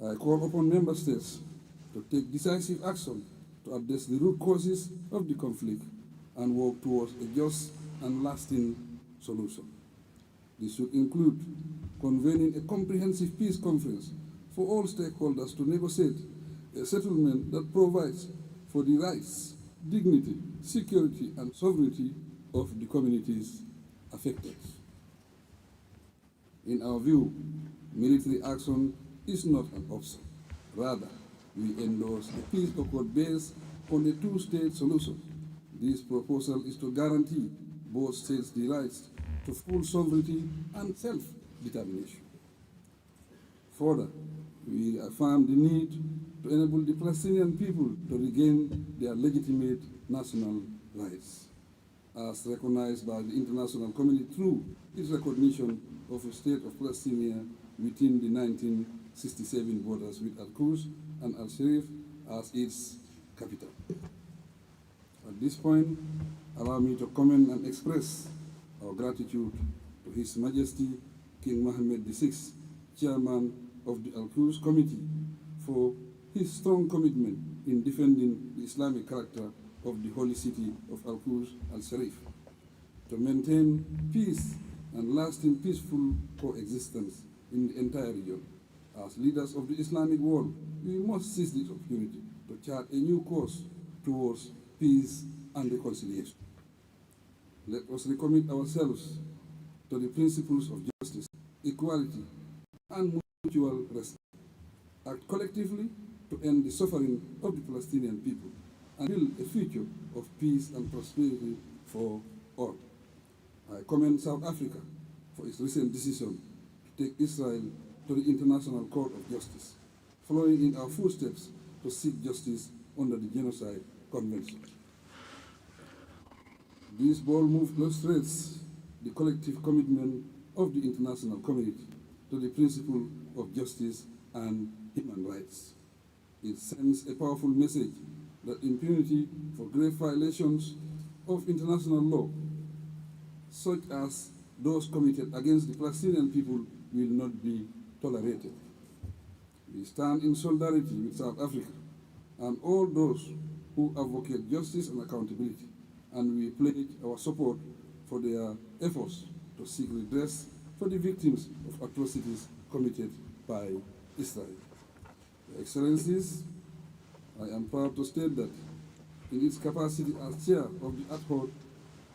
I call upon member states to take decisive action to address the root causes of the conflict and work towards a just and lasting solution. This should include convening a comprehensive peace conference for all stakeholders to negotiate a settlement that provides for the rights, dignity, security, and sovereignty of the communities affected. In our view, military action is not an option. Rather, we endorse a peace accord based on a two-state solution. This proposal is to guarantee both states the rights to full sovereignty and self-determination. Further, we affirm the need to enable the Palestinian people to regain their legitimate national rights, as recognized by the international community through its recognition of a state of Palestine within the 1967 borders with Al-Quds and Al-Sharif as its capital. At this point, allow me to comment and express our gratitude to His Majesty King Mohammed VI, Chairman of the Al-Quds Committee, for his strong commitment in defending the Islamic character of the holy city of Al-Quds Al-Sharif, to maintain peace and lasting peaceful coexistence in the entire region. As leaders of the Islamic world, we must seize this opportunity to chart a new course towards peace and reconciliation. Let us recommit ourselves to the principles of justice, equality, and mutual respect. Act collectively to end the suffering of the Palestinian people and build a future of peace and prosperity for all. I commend South Africa for its recent decision to take Israel to the International Court of Justice, following in our footsteps to seek justice under the Genocide Convention. This bold move illustrates the collective commitment of the international community to the principle of justice and human rights. It sends a powerful message that impunity for grave violations of international law, such as those committed against the Palestinian people, will not be tolerated. We stand in solidarity with South Africa and all those who advocate justice and accountability, and we pledge our support for their efforts to seek redress for the victims of atrocities committed by Israel. Your Excellencies, I am proud to state that in its capacity as chair of the ad hoc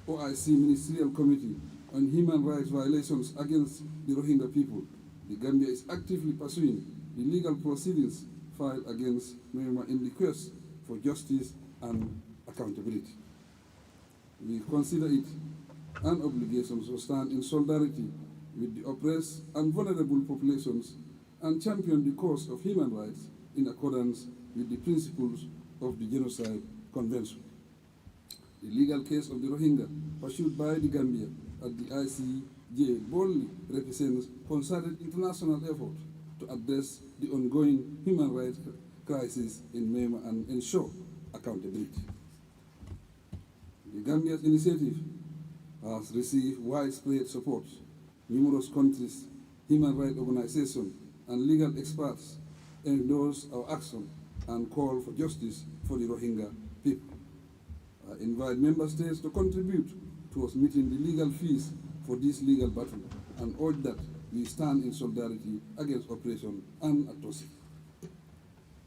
OIC Ministerial Committee on Human Rights Violations against the Rohingya people, the Gambia is actively pursuing the legal proceedings filed against Myanmar in the quest for justice and accountability. We consider it an obligation to stand in solidarity with the oppressed and vulnerable populations and champion the cause of human rights in accordance with the principles of the Genocide Convention. The legal case of the Rohingya pursued by the Gambia at the ICJ boldly represents concerted international effort to address the ongoing human rights crisis in Myanmar and ensure accountability. The Gambia's initiative has received widespread support. Numerous countries human rights organizations, and legal experts endorse our action and call for justice for the Rohingya people. I invite member states to contribute towards meeting the legal fees for this legal battle and urge that we stand in solidarity against oppression and atrocity.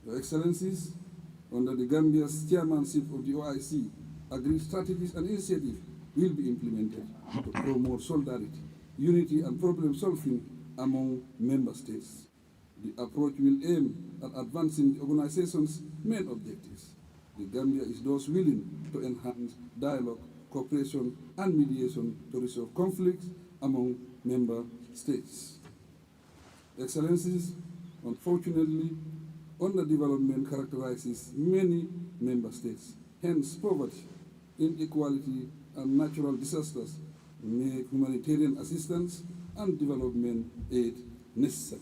Your Excellencies, under the Gambia's chairmanship of the OIC, agreed strategies and initiatives will be implemented to promote solidarity, unity, and problem-solving among member states. The approach will aim at advancing the organization's main objectives. The Gambia is thus willing to enhance dialogue, cooperation, and mediation to resolve conflicts among member states. Excellencies, unfortunately, underdevelopment characterizes many member states. Hence, poverty, inequality, and natural disasters make humanitarian assistance and development aid necessary.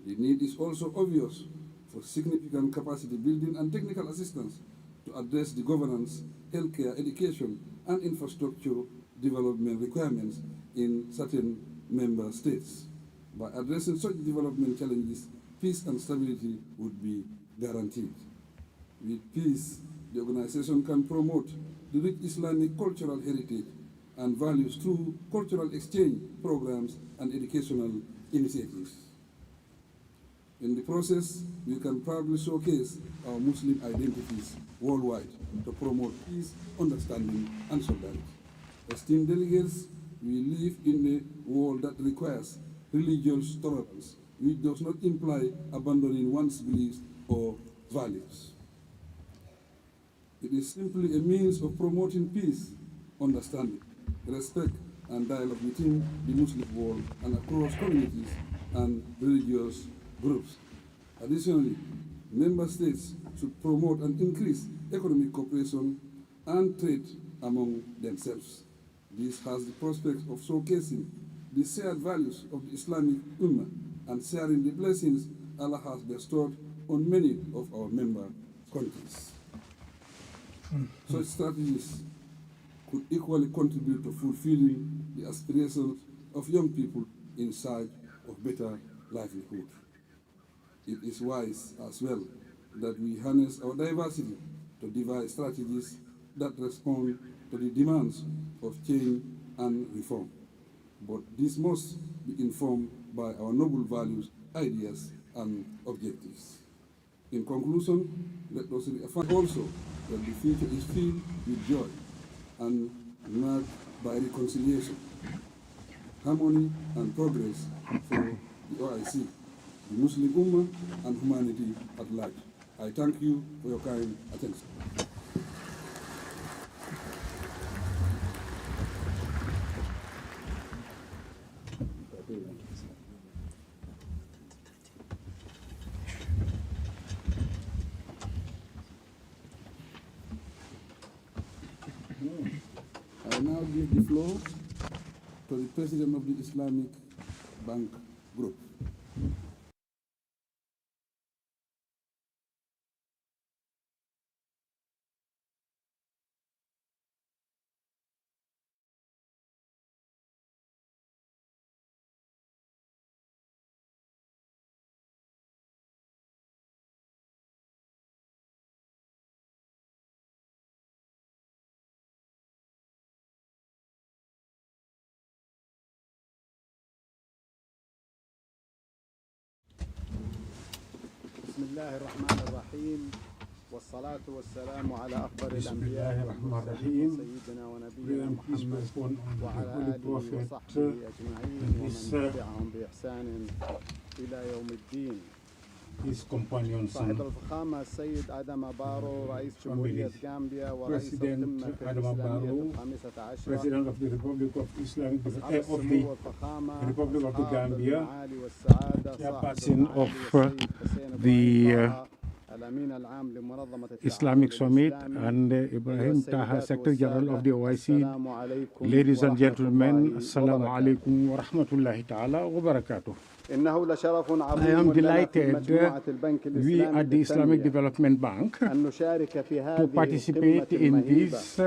The need is also obvious for significant capacity building and technical assistance to address the governance, healthcare, education, and infrastructure development requirements in certain member states. By addressing such development challenges, peace and stability would be guaranteed. With peace, the organization can promote the rich Islamic cultural heritage and values through cultural exchange programs and educational initiatives. In the process, we can proudly showcase our Muslim identities worldwide to promote peace, understanding, and solidarity. Esteemed delegates, we live in a world that requires religious tolerance, which does not imply abandoning one's beliefs or values. It is simply a means of promoting peace, understanding, respect, and dialogue within the Muslim world and across communities and religious groups. Additionally, member states should promote and increase economic cooperation and trade among themselves. This has the prospect of showcasing the shared values of the Islamic Ummah and sharing the blessings Allah has bestowed on many of our member countries. Such strategies could equally contribute to fulfilling the aspirations of young people in search of better livelihood. It is wise as well that we harness our diversity to devise strategies that respond to the demands of change and reform. But this must be informed by our noble values, ideas, and objectives. In conclusion, let us reaffirm also that the future is filled with joy and marked by reconciliation, harmony, and progress for the OIC, the Muslim Ummah, and humanity at large. I thank you for your kind attention. I now give the floor to the President of the Islamic Bank Group. بسم الله الرحمن الرحيم والصلاة والسلام على أفضل الأنبياء والمرسلين سيدنا ونبينا محمد وعلى آله وصحبه أجمعين ومن تبعهم بإحسان إلى يوم الدين. His companions صاحب الفخامة السيد آدم بارو رئيس جمهورية غامبيا ورئيس President القمة Adama الإسلامية Barrow, الخامسة عشرة President of the Republic of Islamic of أصحاب the السمو والفخامة Republic of the أصحاب Gambia, المعالي والسعادة Chairperson صاحب of المعالي السيد حسين the إبراهيم طه الأمين العام لمنظمة Islamic Summit, الإسلامي. and Ibrahim Taha, Secretary General of the OIC. السلام عليكم Ladies and ورحمة gentlemen, الله Assalamu وبركاته. alaikum wa rahmatullahi ta'ala wa barakatuh. I am delighted we at the Islamic Development Bank to participate in this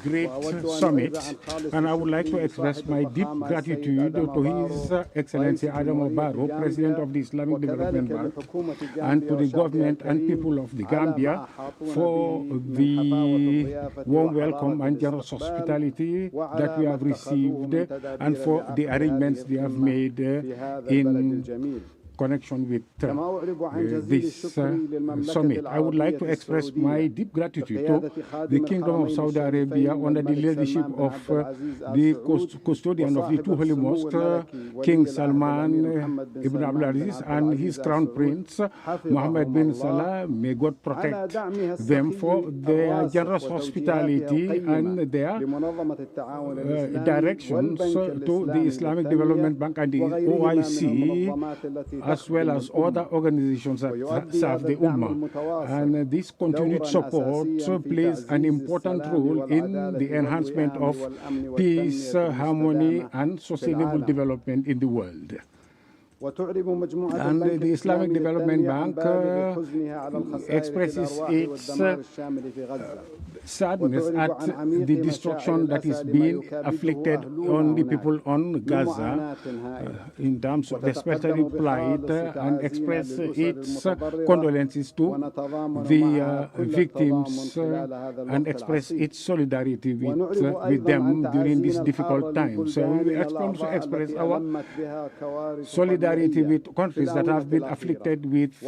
great summit, and I would like to express my deep gratitude to His Excellency Adam Barrow, President of the Islamic Development Bank, and to the government and people of the Gambia for the warm welcome and generous hospitality that we have received, and for the arrangements they have made in connection with this summit. I would like to express my deep gratitude to the Kingdom of Saudi Arabia under the leadership of the custodian of the two holy mosques, King Salman Ibn Abdulaziz, and his Crown Prince, Mohammed bin Salah. May God protect them for their generous hospitality and their directions to the Islamic Development Bank and the OIC, as well as other organizations that serve the Ummah. And this continued support plays an important role in the enhancement of peace, harmony, and sustainable development in the world. And the Islamic Development Bank expresses its sadness at the destruction that is being afflicted on the people on Gaza in terms of especially plight, and express its condolences to the victims, and express its solidarity with them during this difficult time. So we also express our solidarity with countries that have been afflicted with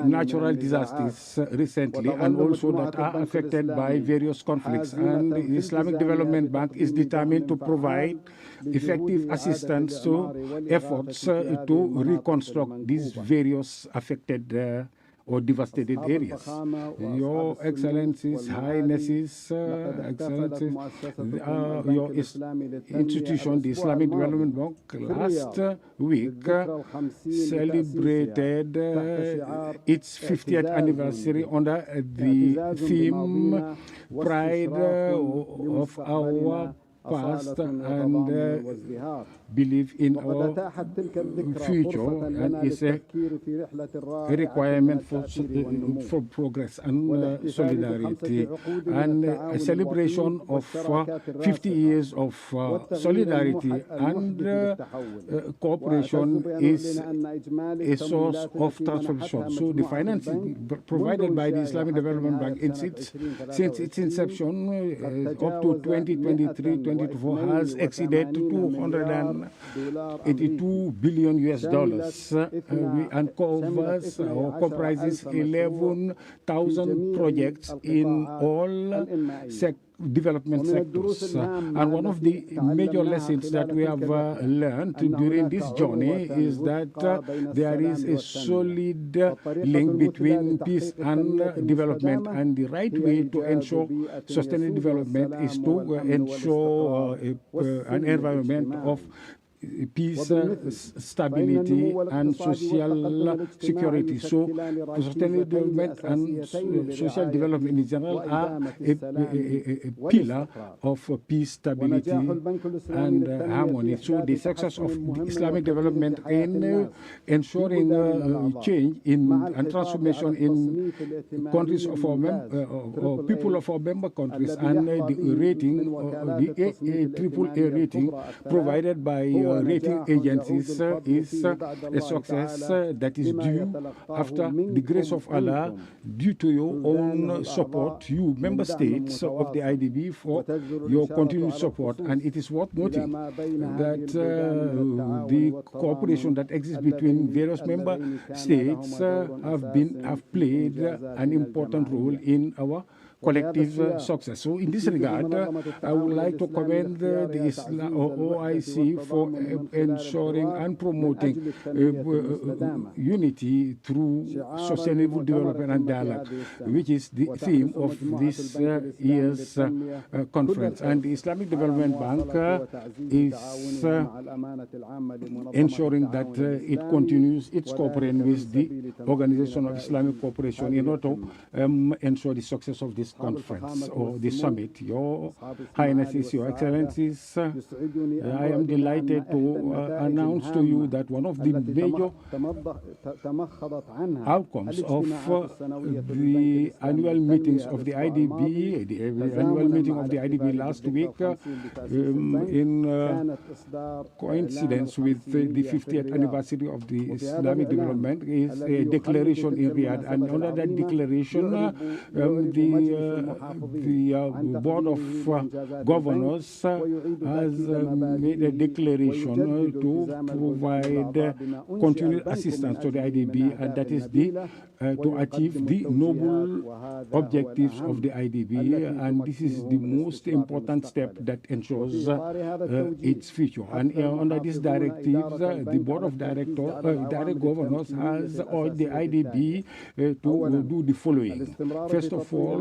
natural disasters recently, and also that are affected by various conflicts. And the Islamic Development Bank is determined to provide effective assistance to efforts to reconstruct these various affected or devastated areas. Your Excellencies, Highnesses, Excellencies, your institution, the Islamic Development Bank, last week celebrated its 50th anniversary under the theme Pride of Our Past and believe in our future, and is a requirement for progress and solidarity. And a celebration of 50 years of solidarity and cooperation is a source of transformation. So the financing provided by the Islamic Development Bank since its inception up to 2023-2024 has exceeded $282 billion and covers or comprises 11,000 projects in all development sectors. And one of the major lessons that we have learned during this journey is that there is a solid link between peace and development, and the right way to ensure sustainable development is to ensure an environment of peace, stability, and social security. So sustainable development and social development in general are a pillar of peace, stability, and harmony. So the success of the Islamic development in ensuring change and transformation in countries of our or people of our member countries, and the rating, the AAA rating provided by rating agencies is a success that is due, after the grace of Allah, due to your own support, you member states of the IDB, for your continued support. And it is worth noting that the cooperation that exists between various member states have played an important role in our collective success. So in this regard, I would like to commend the OIC for ensuring and promoting unity through sustainable development and dialogue, which is the theme of this year's conference. And the Islamic Development Bank is ensuring that it continues its cooperation with the Organization of Islamic Cooperation in order to ensure the success of this conference or the summit. Your Highnesses, Your Excellencies, I am delighted to announce to you that one of the major outcomes of the annual meetings of the IDB, the annual meeting of the IDB last week, in coincidence with the 50th anniversary of the Islamic development, is a declaration in Riyadh. And under that declaration, the Board of Governors has made a declaration to provide continued assistance to the IDB, and that is to achieve the noble objectives of the IDB, and this is the most important step that ensures its future. And under these directives, the Board of Direct Governors has urged the IDB to do the following. First of all,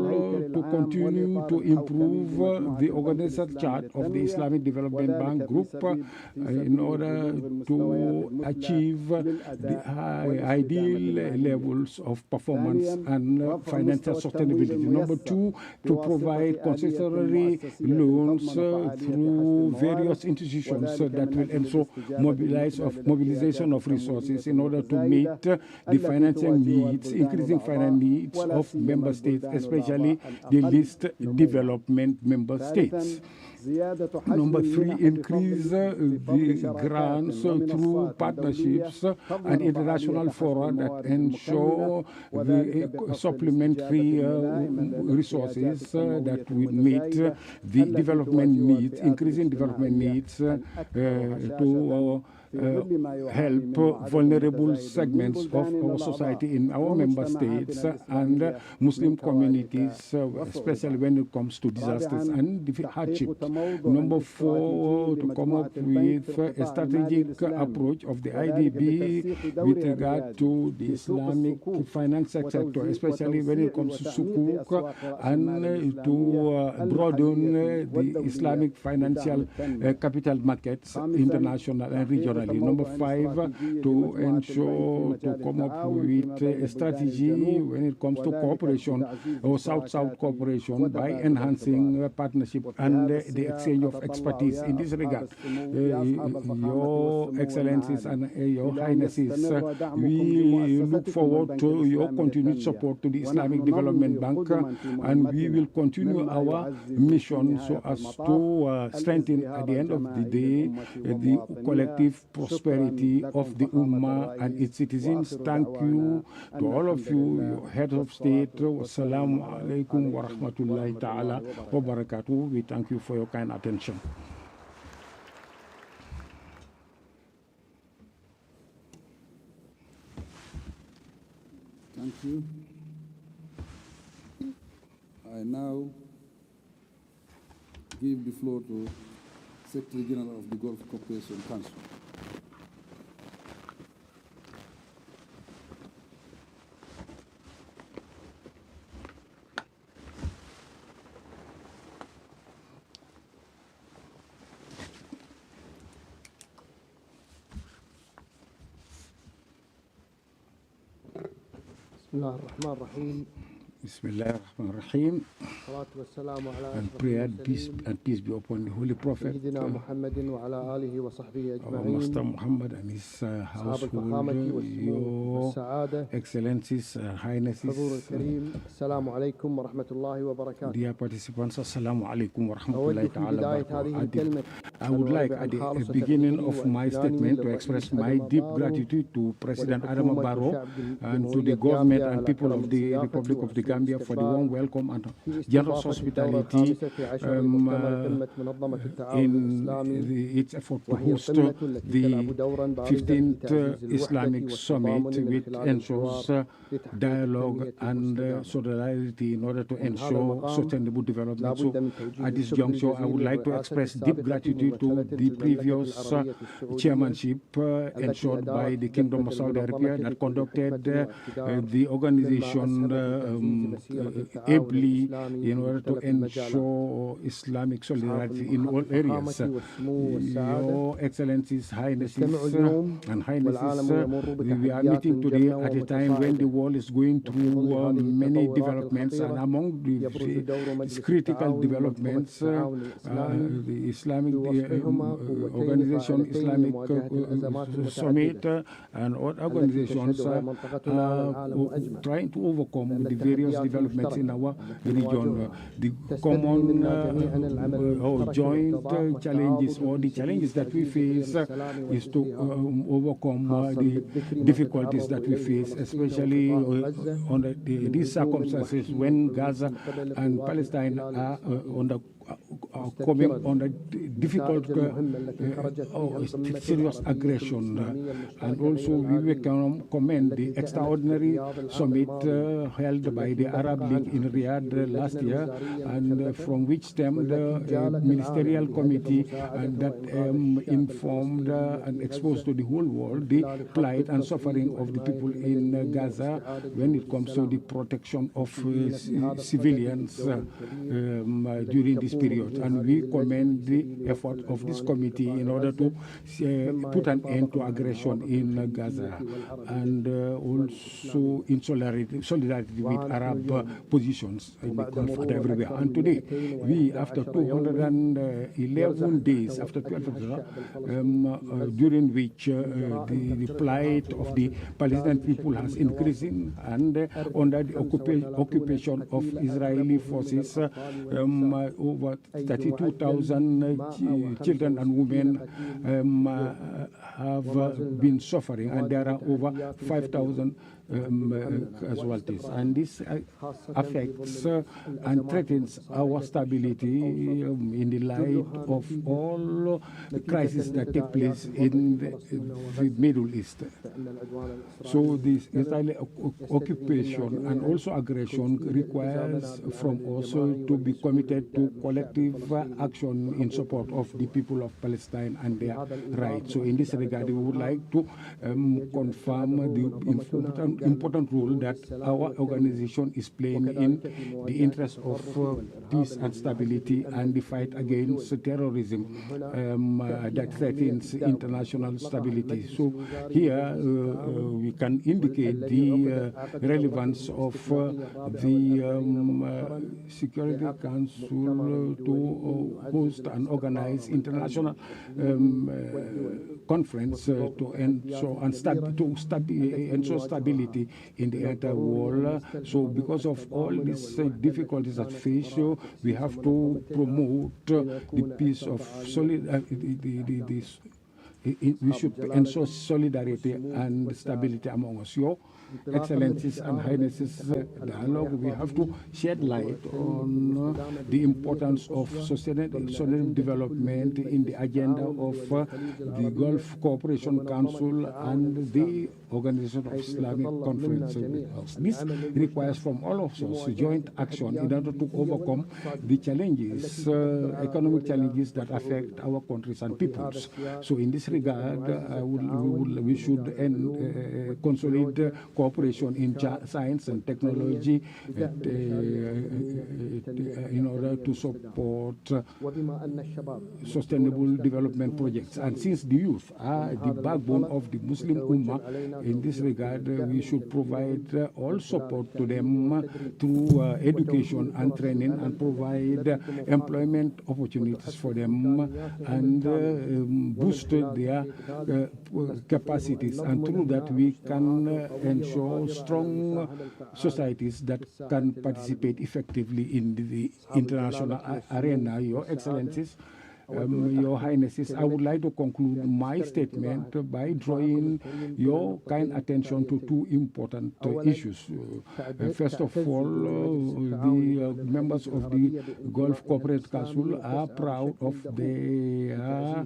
to continue to improve the organizational chart of the Islamic Development Bank Group in order to achieve the ideal levels of performance and financial sustainability. Number two, to provide concessionary loans through various institutions that will ensure mobilization of resources in order to meet the financing needs, increasing financial needs of member states, especially the least development member states. Number three, increase the grants through partnerships and international fora that ensure the supplementary resources that will meet the development needs, increasing development needs to help vulnerable segments of our society in our member states and Muslim communities, especially when it comes to disasters and hardship. Number four, to come up with a strategic approach of the IDB with regard to the Islamic financial sector, especially when it comes to sukuk, and to broaden the Islamic financial capital markets, international and regional. Number five, to ensure to come up with a strategy when it comes to cooperation or South-South cooperation by enhancing partnership and the exchange of expertise. In this regard, Your Excellencies and Your Highnesses, we look forward to your continued support to the Islamic Development Bank, and we will continue our mission so as to strengthen at the end of the day the collective prosperity of the Ummah and its citizens. Thank you to all of you, heads of state. Wassalamu alaikum wa rahmatullahi ta'ala wa barakatuh. We thank you for your kind attention. Thank you. I now give the floor to Secretary General of the Gulf Cooperation Council. الله الرحمن الرحيم. Bismillah ar-Rahman ar-Rahim. And prayer and peace be upon the Holy Prophet, our Master Muhammad and his household, Your Excellencies, Highnesses, dear participants, Assalamu alaikum wa rahmatullahi ta'ala. I would like at the beginning of my statement to express my deep gratitude to President Adama Barrow and to the government and people of the Republic of the Gambia for the warm welcome and generous hospitality in its effort to host the 15th Islamic Summit, which ensures dialogue and solidarity in order to ensure sustainable development. So at this juncture, I would like to express deep gratitude to the previous chairmanship ensured by the Kingdom of Saudi Arabia that conducted the organization ably in order to ensure Islamic solidarity in all areas. Your Excellencies, Highnesses, and Highnesses, we are meeting today at a time when the world is going through many developments, and among these critical developments, the Islamic Organization, Islamic Summit, and other organizations are trying to overcome the various developments in our region. The common or joint challenges, or the challenges that we face, is to overcome the difficulties that we face, especially under these circumstances when Gaza and Palestine are coming under difficult, serious aggression. And also we can commend the extraordinary summit held by the Arab League in Riyadh last year, and from which stemmed a ministerial committee that informed and exposed to the whole world the plight and suffering of the people in Gaza when it comes to the protection of civilians during this period. And we commend the effort of this committee in order to put an end to aggression in Gaza, and also in solidarity with Arab positions in the conflict everywhere. And today, we, after 211 days, after 12 during which the plight of the Palestinian people has increasing, and under the occupation of Israeli forces, over 32,000 children and women have been suffering, and there are over 5,000 casualties. And this affects and threatens our stability in the light of all the crises that take place in the Middle East. So this Israeli occupation and also aggression requires from us to be committed to collective action in support of the people of Palestine and their rights. So in this regard, we would like to confirm the important role that our organization is playing in the interest of peace and stability and the fight against terrorism that threatens international stability. So here we can indicate the relevance of the Security Council to host and organize international conference to ensure stability in the entire world. So because of all these difficulties that face, we have to promote the peace of solidarity. We should ensure solidarity and stability among us. Your Excellencies and Highnesses, dialogue, we have to shed light on the importance of sustainable development in the agenda of the Gulf Cooperation Council and the Organization of Islamic Conference. This requires from all of us joint action in order to overcome the challenges, economic challenges that affect our countries and peoples. So in this regard, we should consolidate cooperation in science and technology in order to support sustainable development projects. And since the youth are the backbone of the Muslim Ummah, in this regard, we should provide all support to them through education and training, and provide employment opportunities for them, and boost their capacities. And through that, we can ensure strong societies that can participate effectively in the international arena. Your Excellencies, Your Highnesses, I would like to conclude my statement by drawing your kind attention to two important issues. First of all, the members of the Gulf Corporate Council are proud of their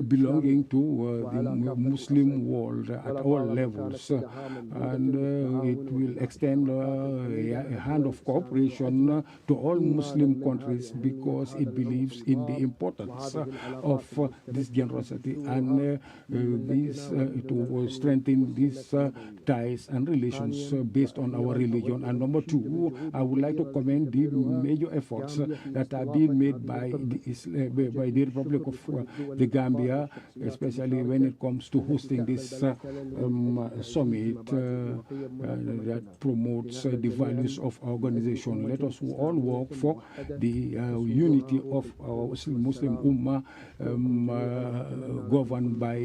belonging to the Muslim world at all levels, and it will extend a hand of cooperation to all Muslim countries because it believes in the importance of this generosity and to strengthen these ties and relations based on our religion. And number two, I would like to commend the major efforts that are being made by the Republic of the Gambia, especially when it comes to hosting this summit that promotes the values of our organization. Let us all work for the unity of our Muslim Ummah, governed by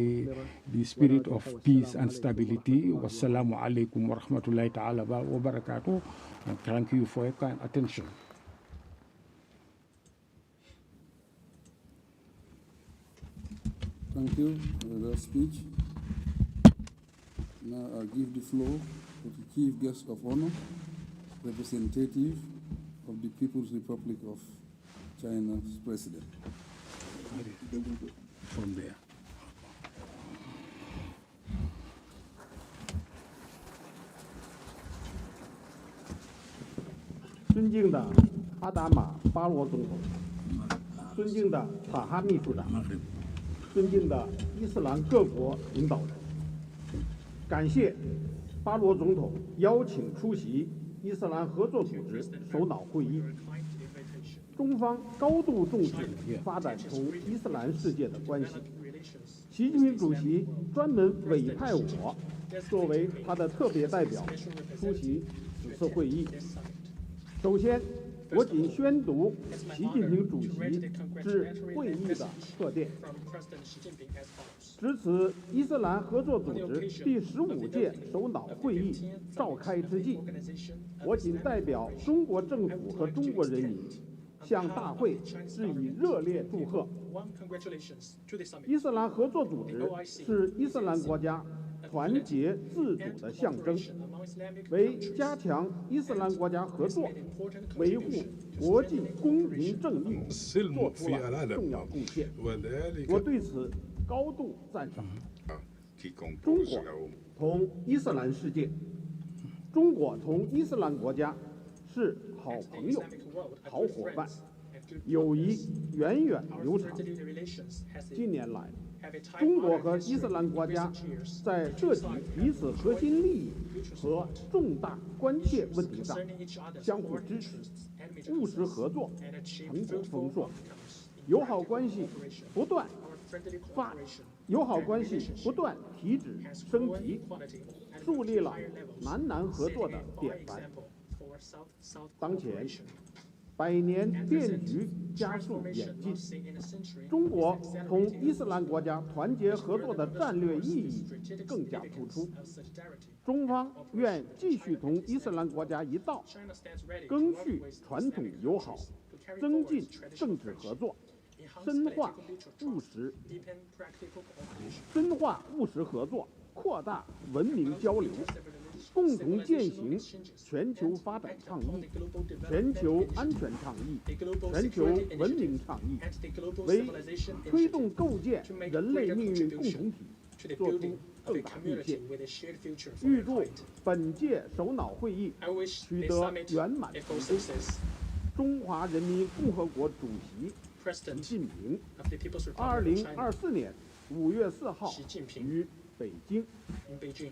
the spirit of peace and stability. Wassalamu alaikum wa rahmatullahi ta'ala wa barakatuh. And thank you for your kind attention. Thank you for that speech. Now I give the floor to the Chief Guest of Honor, representative of the People's Republic of China's President. From there. 尊敬的阿达玛·巴罗总统，尊敬的塔哈秘书长，尊敬的伊斯兰各国领导人，感谢巴罗总统邀请出席伊斯兰合作组织首脑会议。中方高度重视发展同伊斯兰世界的关系。习近平主席专门委派我作为他的特别代表出席此次会议。首先，我谨宣读习近平主席致会议的贺电。值此伊斯兰合作组织第15届首脑会议召开之际，我谨代表中国政府和中国人民向大会致以热烈祝贺。伊斯兰合作组织是伊斯兰国家团结自主的象征，为加强伊斯兰国家合作、维护国际公平正义做出了重要贡献。我对此高度赞赏。中国同伊斯兰世界，中国同伊斯兰国家是好朋友、好伙伴，友谊源远流长。近年来，中国和伊斯兰国家在涉及彼此核心利益和重大关切问题上相互支持，务实合作，成果丰硕，友好关系不断提质升级，树立了南南合作的典范。当前，百年变局加速演进，中国同伊斯兰国家团结合作的战略意义更加突出。中方愿继续同伊斯兰国家一道，赓续传统友好，增进政治合作，深化务实合作，扩大文明交流，共同践行全球发展倡议、全球安全倡议、全球文明倡议，为推动构建人类命运共同体做出更大贡献。预祝本届首脑会议取得圆满成功。中华人民共和国主席习近平2024年5月4号于北京。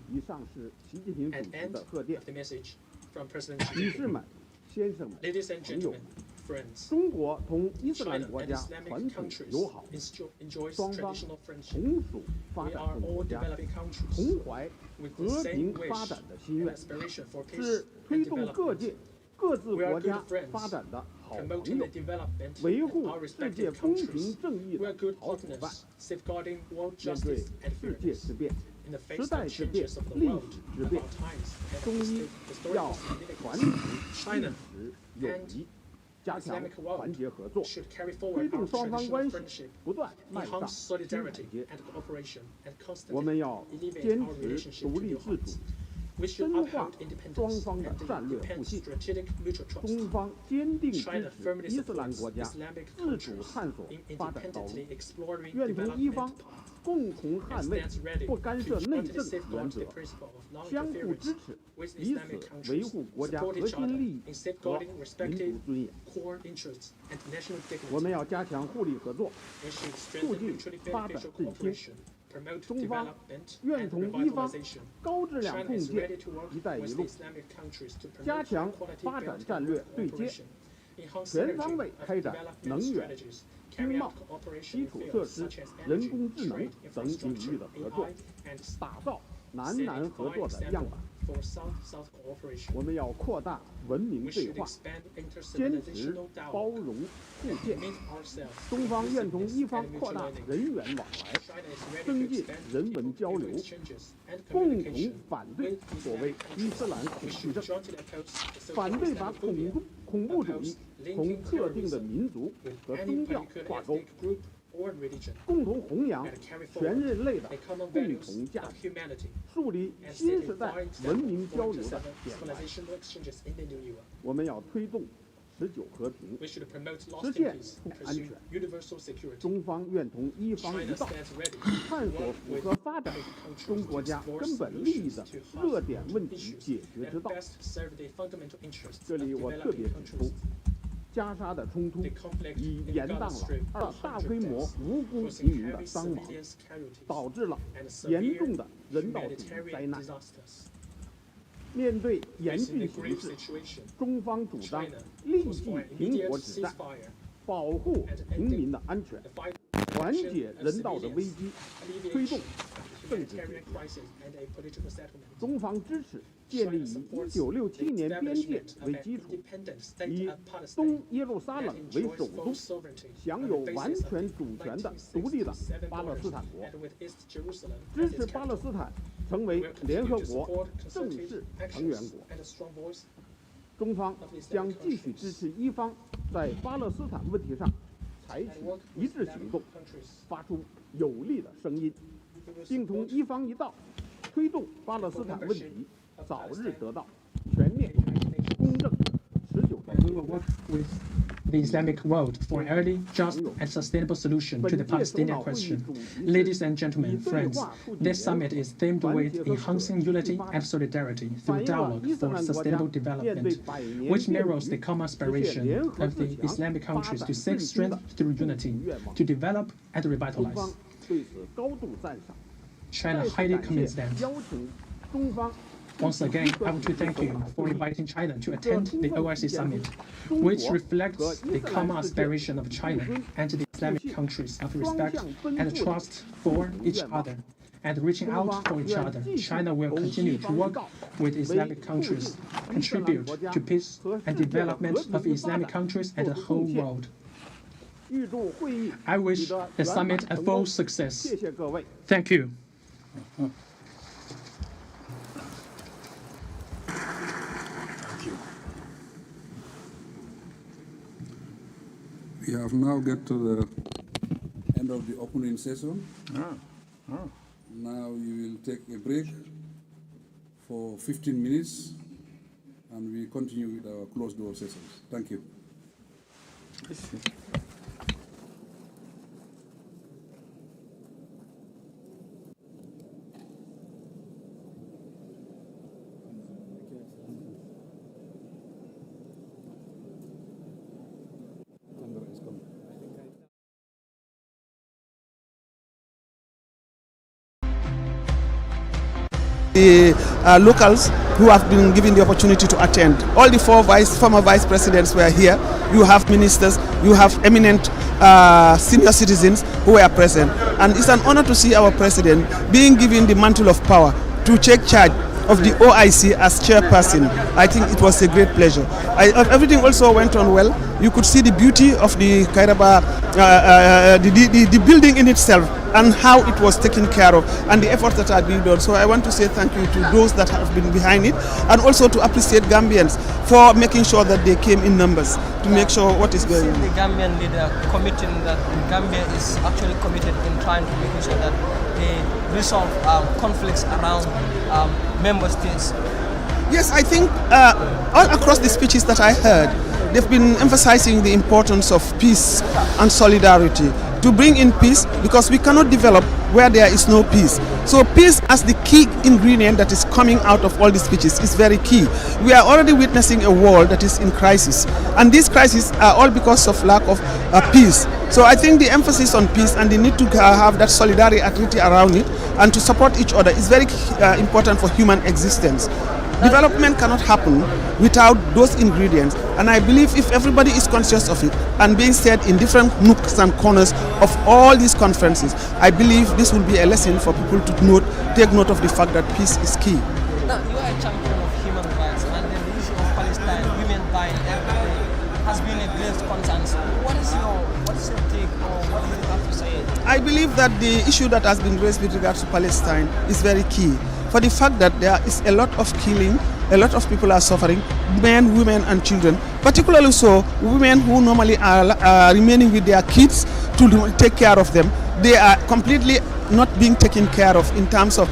以上是习近平主席的贺电。女士们、先生们、朋友们，中国同伊斯兰国家传统友好，双方同属发展中国家，同怀和平发展的心愿，是推动各自国家发展的好朋友，维护世界公平正义的好伙伴。面对世界之变、时代之变、历史之变，中伊要传承历史友谊，加强团结合作，推动双方关系不断迈上新台阶。我们要坚持独立自主，深化双方的战略互信。中方坚定支持伊斯兰国家自主探索发展道路，愿同伊方共同捍卫不干涉内政原则，相互支持，以此维护国家核心利益和民族尊严。我们要加强互利合作，促进发展振兴。中方愿同伊方高质量共建“一带一路”，加强发展战略对接，全方位开展能源、经贸、基础设施、人工智能等领域的合作，打造南南合作的样板。我们要扩大文明对话，坚持包容互鉴。中方愿同伊方扩大人员往来，增进人文交流，共同反对所谓伊斯兰恐惧症，反对把恐怖主义同特定的民族和宗教挂钩，共同弘扬全人类的共同价值，树立新时代文明交流的典范。我们要推动持久和平，实现安全。中方愿同伊方一道，探索符合发展中国家根本利益的热点问题解决之道。这里我特别指出，加沙的冲突已延宕了大规模无辜平民的伤亡，导致了严重的人道主义灾难。面对严峻形势，中方主张立即停火止战，保护平民的安全，缓解人道的危机，推动政治解决。中方支持建立以1967年边界为基础，以东耶路撒冷为首都，享有完全主权的独立的巴勒斯坦国，支持巴勒斯坦成为联合国正式成员国。中方将继续支持伊方在巴勒斯坦问题上采取一致行动，发出有力的声音，并同伊方一道推动巴勒斯坦问题早日得到全面、公正、持久的解决。 The Islamic world for an early, just, and sustainable solution to the Palestinian question. Ladies and gentlemen, friends, this summit is themed with enhancing unity and solidarity through dialogue for sustainable development, which mirrors the common aspiration of the Islamic countries to seek strength through unity, to develop and revitalize. China highly commits that. Once again, I want to thank you for inviting China to attend the OIC summit, which reflects the common aspiration of China and the Islamic countries of respect and trust for each other. And reaching out for each other, China will continue to work with Islamic countries, contribute to peace and development of Islamic countries and the whole world. I wish the summit a full success. Thank you. We have now get to the end of the opening session. Now we will take a break for 15 minutes and we continue with our closed door sessions. Thank you. The locals who have been given the opportunity to attend. All the former vice presidents were here. You have ministers, you have eminent senior citizens who were present. And it's an honor to see our president being given the mantle of power to take charge of the OIC as chairperson. I think it was a great pleasure. Everything also went on well. You could see the beauty of the Kairaba, the building in itself and how it was taken care of and the efforts that are being done. So I want to say thank you to those that have been behind it, and also to appreciate Gambians for making sure that they came in numbers to make sure what is going on. The Gambian leader committing that Gambia is actually committed in trying to make sure that they resolve conflicts around member states. Yes, I think all across the speeches that I heard, they've been emphasizing the importance of peace and solidarity, to bring in peace, because we cannot develop where there is no peace. So peace as the key ingredient that is coming out of all these speeches is very key. We are already witnessing a world that is in crisis, and these crises are all because of lack of peace. So I think the emphasis on peace and the need to have that solidarity around it and to support each other is very important for human existence. Development cannot happen without those ingredients, and I believe if everybody is conscious of it and being said in different nooks and corners of all these conferences, I believe this will be a lesson for people to take note of the fact that peace is key. Now, you are a champion of human rights, and then the issue of Palestine, women dying every day, has been a great concern. So what is your take, or what do you have to say? I believe that the issue that has been raised with regards to Palestine is very key, for the fact that there is a lot of killing, a lot of people are suffering, men, women and children, particularly so women who normally are remaining with their kids to take care of them. They are completely not being taken care of in terms of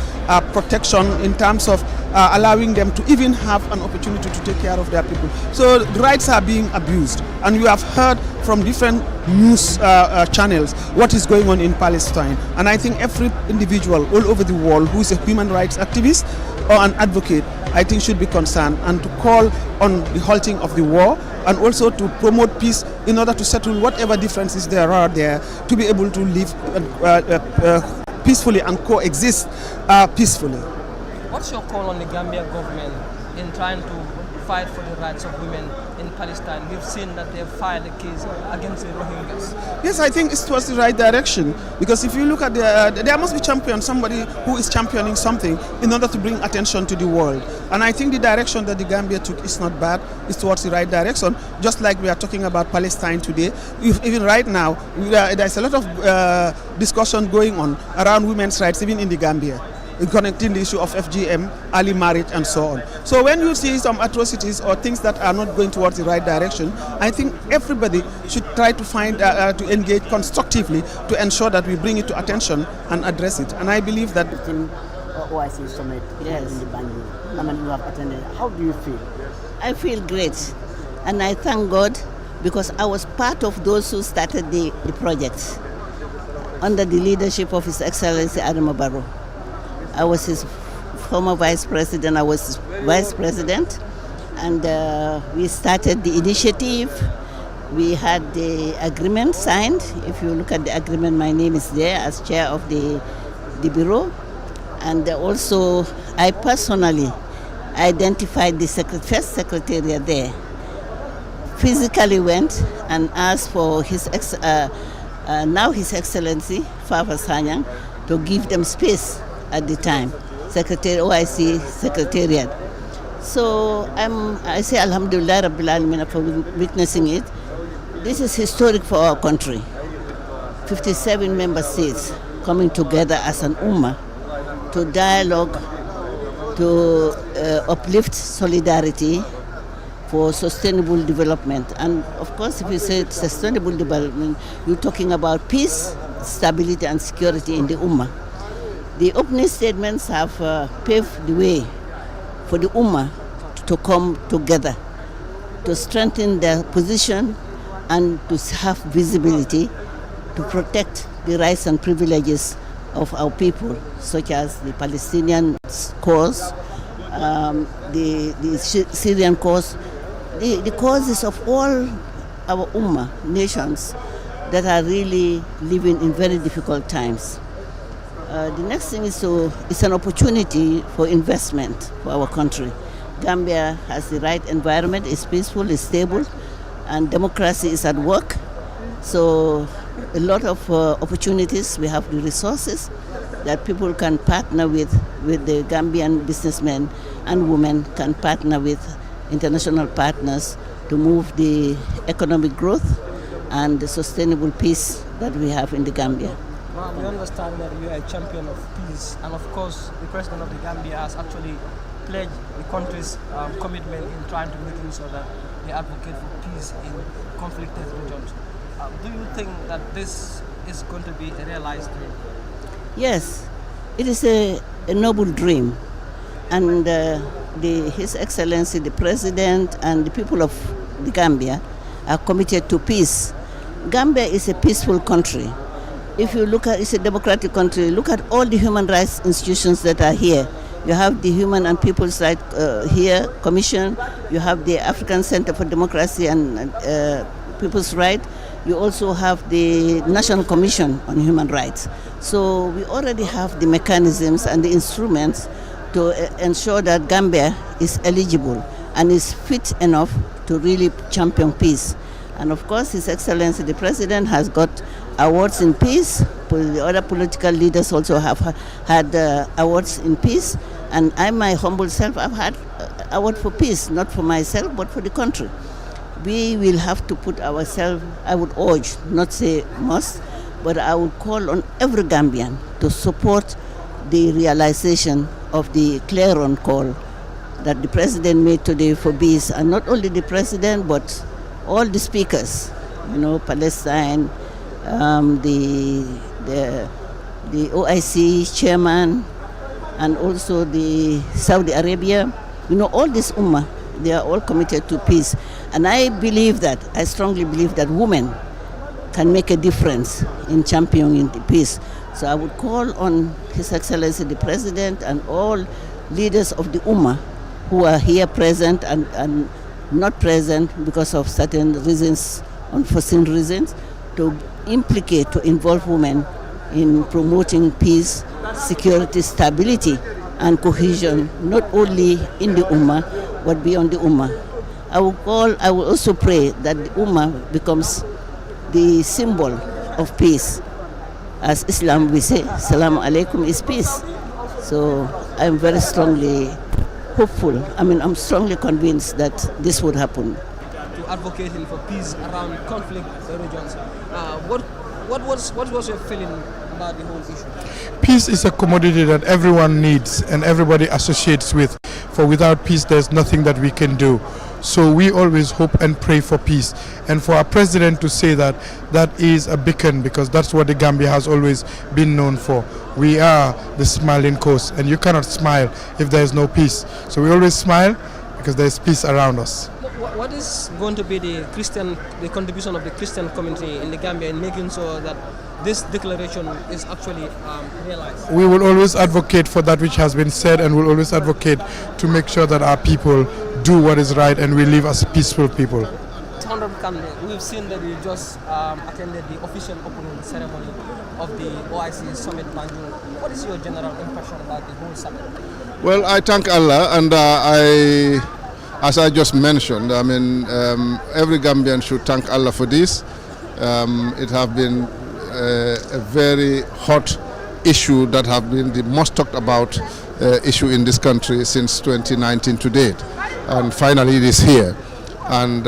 protection, in terms of allowing them to even have an opportunity to take care of their people. So the rights are being abused, and you have heard from different news channels what is going on in Palestine. And I think every individual all over the world who is a human rights activist or an advocate, I think should be concerned and to call on the halting of the war, and also to promote peace in order to settle whatever differences there are there, to be able to live peacefully and coexist peacefully. What's your call on the Gambia government in trying to fight for the rights of women in Palestine? We've seen that they've filed a case against the Rohingyas. Yes, I think it's towards the right direction, because if you look at there must be somebody who is championing something in order to bring attention to the world. And I think the direction that the Gambia took is not bad, it's towards the right direction, just like we are talking about Palestine today. Even right now, there's a lot of discussion going on around women's rights, even in the Gambia, connecting the issue of FGM, early marriage and so on. So when you see some atrocities or things that are not going towards the right direction, I think everybody should try to find, to engage constructively to ensure that we bring it to attention and address it. And I believe that OIC summit in the Banjul, I mean, you have attended. How do you feel? I feel great, and I thank God because I was part of those who started the project under the leadership of His Excellency Adama Barrow. I was his former vice president, I was his vice president, and we started the initiative. We had the agreement signed. If you look at the agreement, my name is there as chair of the bureau. And also, I personally identified the first secretariat there. Physically went and asked for now His Excellency Fafa Sanyang to give them space at the time, OIC Secretariat. So I say Alhamdulillah Rabbil Alameen for witnessing it. This is historic for our country. 57 member states coming together as an ummah to dialogue, to uplift solidarity for sustainable development. And of course, if you say sustainable development, you're talking about peace, stability and security in the ummah. The opening statements have paved the way for the Ummah to come together, to strengthen their position and to have visibility, to protect the rights and privileges of our people, such as the Palestinian cause, the Syrian cause, the causes of all our Ummah nations that are really living in very difficult times. The next thing is it's an opportunity for investment for our country. Gambia has the right environment, it's peaceful, it's stable, and democracy is at work. So a lot of opportunities. We have the resources that people can partner with the Gambian businessmen and women can partner with international partners to move the economic growth and the sustainable peace that we have in the Gambia. Well, we understand that you are a champion of peace, and of course, the president of the Gambia has actually pledged the country's commitment in trying to make sure that they advocate for peace in conflicted regions. Do you think that this is going to be a realized dream? Yes, it is a noble dream, and His Excellency the President and the people of the Gambia are committed to peace. Gambia is a peaceful country. If you look at, it's a democratic country. Look at all the human rights institutions that are here. You have the Human and People's Rights Commission. You have the African Center for Democracy and People's Rights. You also have the National Commission on Human Rights. So we already have the mechanisms and the instruments to ensure that Gambia is eligible and is fit enough to really champion peace. And of course, His Excellency the President has got awards in peace. The other political leaders also have had awards in peace. And I, my humble self, have had award for peace, not for myself, but for the country. We will have to put ourselves, I would urge, not say must, but I would call on every Gambian to support the realization of the clarion call that the President made today for peace. And not only the President, but all the speakers, Palestine, the OIC chairman, and also the Saudi Arabia, all this ummah, they are all committed to peace. And I strongly believe that women can make a difference in championing the peace. So I would call on His Excellency the President and all leaders of the ummah who are here present and not present because of certain reasons, unforeseen reasons, to involve women in promoting peace, security, stability, and cohesion, not only in the Ummah, but beyond the Ummah. I will also pray that the Ummah becomes the symbol of peace. As Islam, we say, Salaam alaikum is peace. So I'm very strongly hopeful. I'm strongly convinced that this would happen. To advocating for peace around conflict regions, what was your feeling about the whole issue? Peace is a commodity that everyone needs and everybody associates with. For without peace, there's nothing that we can do. So we always hope and pray for peace. And for our president to say that, that is a beacon, because that's what the Gambia has always been known for. We are the smiling coast, and you cannot smile if there is no peace. So we always smile because there is peace around us. What is going to be the contribution of the Christian community in the Gambia in making sure that this declaration is actually realized? We will always advocate for that which has been said, and we'll always advocate to make sure that our people do what is right and we live as peaceful people. We've seen that you just attended the official opening ceremony of the OIC Summit Banjul. What is your general impression about the whole summit? Well, I thank Allah, and as I just mentioned, every Gambian should thank Allah for this. It has been a very hot issue that have been the most talked about issue in this country since 2019 to date, and finally it is here. And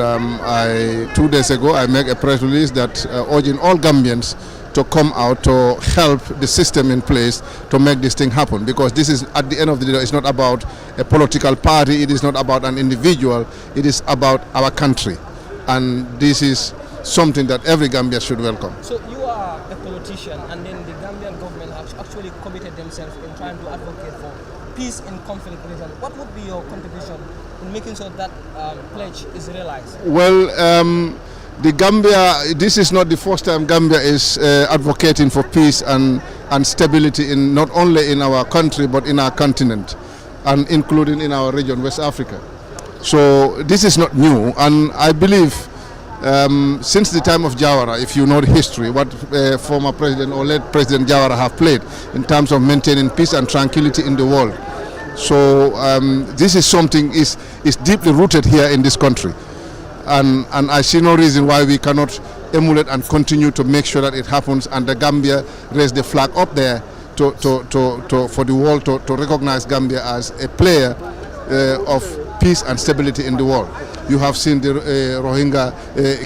2 days ago I made a press release that urging all Gambians to come out to help the system in place to make this thing happen, because this is, at the end of the day, it's not about a political party, it is not about an individual, it is about our country, and this is something that every Gambian should welcome. So you are a politician, and then the Gambian government has actually committed themselves in trying to advocate for peace in conflict region. What would be your contribution in making sure that pledge is realized? Well, the Gambia, this is not the first time Gambia is advocating for peace and stability in not only in our country but in our continent, and including in our region, West Africa. So this is not new, and I believe since the time of Jawara, if you know the history, what former president or late President Jawara have played in terms of maintaining peace and tranquility in the world. So this is something is deeply rooted here in this country. And I see no reason why we cannot emulate and continue to make sure that it happens, and the Gambia raise the flag up there for the world to recognize Gambia as a player of peace and stability in the world. You have seen the Rohingya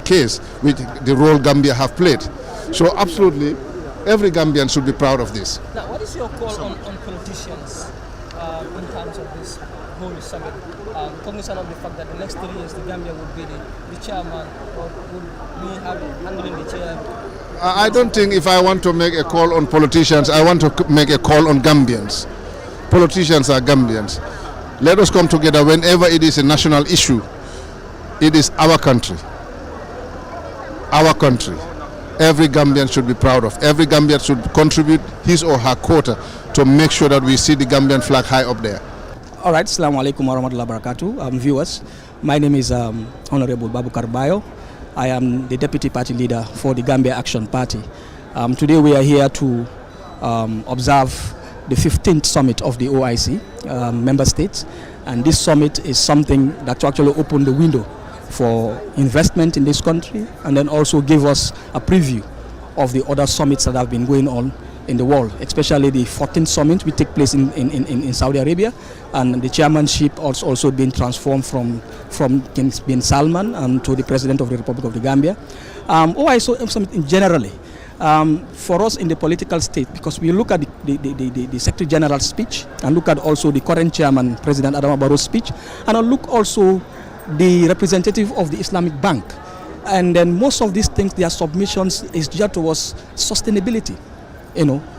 case, which the role Gambia have played. So absolutely, Every Gambian should be proud of this. Now, what is your call on politicians in terms of this whole summit? Cognizant of the fact that the next 3 years the Gambia would be the chairman, or would we have handling the chair? I don't think if I want to make a call on politicians, I want to make a call on Gambians. Politicians are Gambians. Let us come together whenever it is a national issue. It is our country. Our country. Every Gambian should be proud of. Every Gambian should contribute his or her quota to make sure that we see the Gambian flag high up there. All right, Assalamu alaikum warahmatullahi wabarakatuh. Viewers, my name is Honorable Babukar Bayo. I am the Deputy Party Leader for the Gambia Action Party. Today we are here to observe the 15th summit of the OIC member states, and this summit is something that actually opened the window for investment in this country, and then also give us a preview of the other summits that have been going on in the world, especially the 14th summit which take place in Saudi Arabia, and the chairmanship also been transformed from King bin Salman to the President of the Republic of the Gambia. OIC summit in generally, for us in the political state, because we look at the Secretary General's speech and look at also the current chairman, President Adama Barrow's speech, and look also the representative of the Islamic Bank, and then most of these things, their submissions is geared towards sustainability,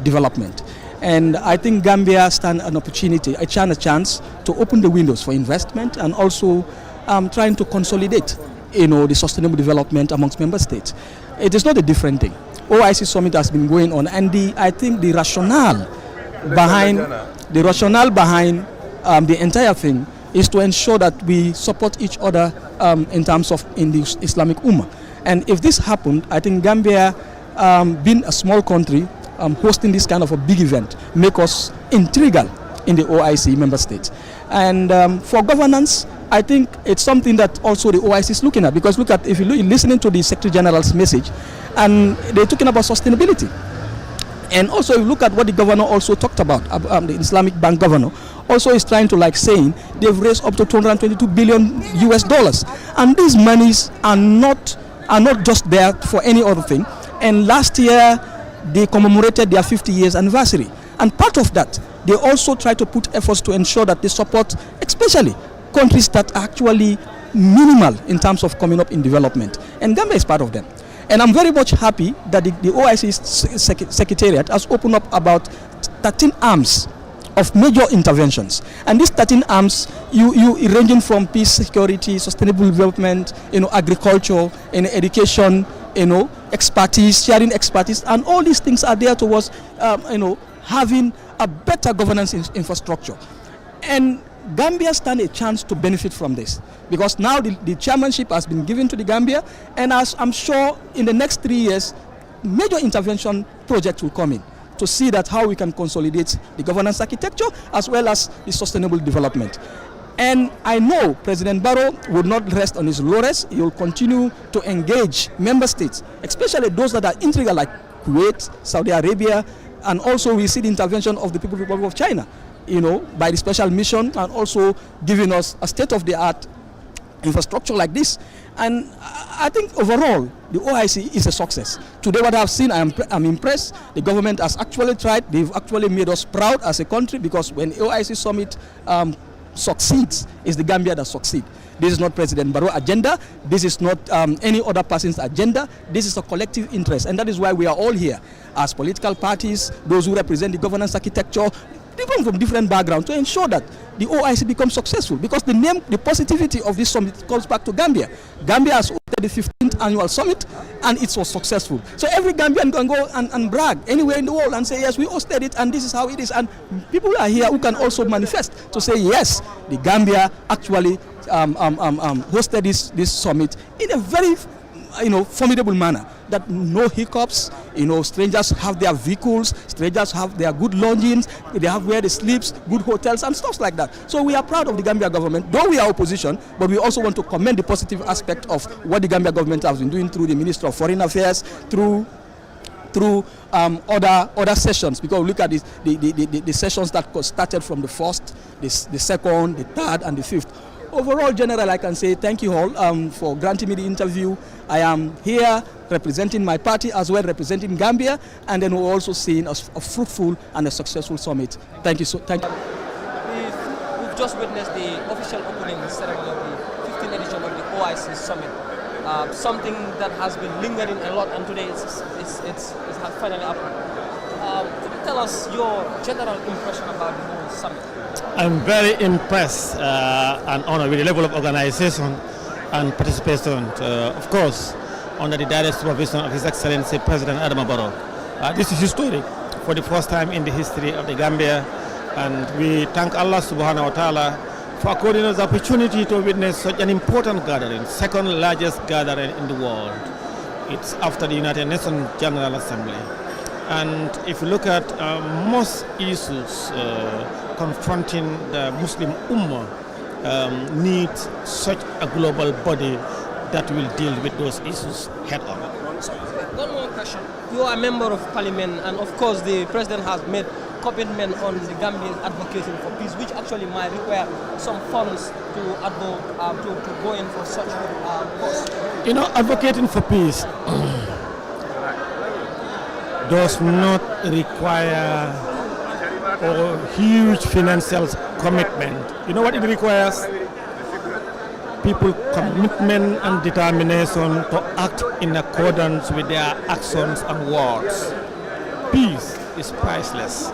development. And I think Gambia stand an opportunity, a chance to open the windows for investment, and also trying to consolidate, the sustainable development amongst member states. It is not a different thing. OIC summit has been going on, and I think the rationale behind the entire thing is to ensure that we support each other in terms of in the Islamic Ummah. And if this happened, I think Gambia, being a small country, hosting this kind of a big event, make us integral in the OIC member states. And for governance, I think it's something that also the OIC is looking at, because look at, if you're listening to the Secretary General's message, and they're talking about sustainability. And also, if you look at what the governor also talked about, the Islamic Bank governor, also is trying to saying they've raised up to $222 billion US, and these monies are not just there for any other thing. And last year they commemorated their 50 years anniversary, and part of that they also try to put efforts to ensure that they support especially countries that are actually minimal in terms of coming up in development, and Gambia is part of them. And I'm very much happy that the OIC Secretariat has opened up about 13 arms of major interventions, and these 13 arms, you ranging from peace, security, sustainable development, agriculture, education, expertise, sharing expertise, and all these things are there towards having a better governance infrastructure. And Gambia stand a chance to benefit from this, because now the chairmanship has been given to the Gambia, and as I'm sure in the next 3 years, major intervention projects will come in to see that how we can consolidate the governance architecture as well as the sustainable development. And I know President Barrow would not rest on his laurels. He will continue to engage member states, especially those that are integral like Kuwait, Saudi Arabia, and also we see the intervention of the People's Republic of China, by the special mission, and also giving us a state-of-the-art infrastructure like this. And I think overall the OIC is a success. Today what I've seen, I'm impressed. The government has actually tried. They've actually made us proud as a country, because when the OIC summit succeeds, it's the Gambia that succeeds. This is not President Barrow's agenda. This is not any other person's agenda. This is a collective interest, and that is why we are all here as political parties, those who represent the governance architecture, people from different backgrounds, to ensure that the OIC becomes successful, because the positivity of this summit comes back to Gambia. Gambia has hosted the 15th annual summit, and it was successful. So every Gambian can go and brag anywhere in the world and say, yes, we hosted it, and this is how it is. And people are here who can also manifest to say, yes, the Gambia actually hosted this summit in a very formidable manner, that no hiccups, strangers have their vehicles, strangers have their good lodgings, they have where they sleep, good hotels and stuff like that. So we are proud of the Gambia government, though we are opposition, but we also want to commend the positive aspect of what the Gambia government has been doing through the Minister of Foreign Affairs, through other sessions, because look at the sessions that started from the 1st, the 2nd, the 3rd, and the 5th. overall, General, I can say thank you all for granting me the interview. I am here representing my party as well, representing Gambia, and then we're also seeing a fruitful and a successful summit. Thank you. Thank you. We've just witnessed the official opening ceremony of the 15th edition of the OIC summit. Something that has been lingering a lot, and today it has finally happened. Could you tell us your general impression about the whole summit? I'm very impressed and honored with the level of organization and participation, of course, under the direct supervision of His Excellency President Adama Barrow. This is historic for the first time in the history of the Gambia, and we thank Allah subhanahu wa ta'ala for according us the opportunity to witness such an important gathering, second largest gathering in the world. It's after the United Nations General Assembly. And if you look at most issues confronting the Muslim Ummah, need such a global body that will deal with those issues head on. One more question. You are a member of parliament, and of course the president has made commitment on the Gambians advocating for peace, which actually might require some funds to go in for such cause. You know, advocating for peace does not require a huge financial commitment. You know what it requires? People commitment and determination to act in accordance with their actions and words. Peace is priceless,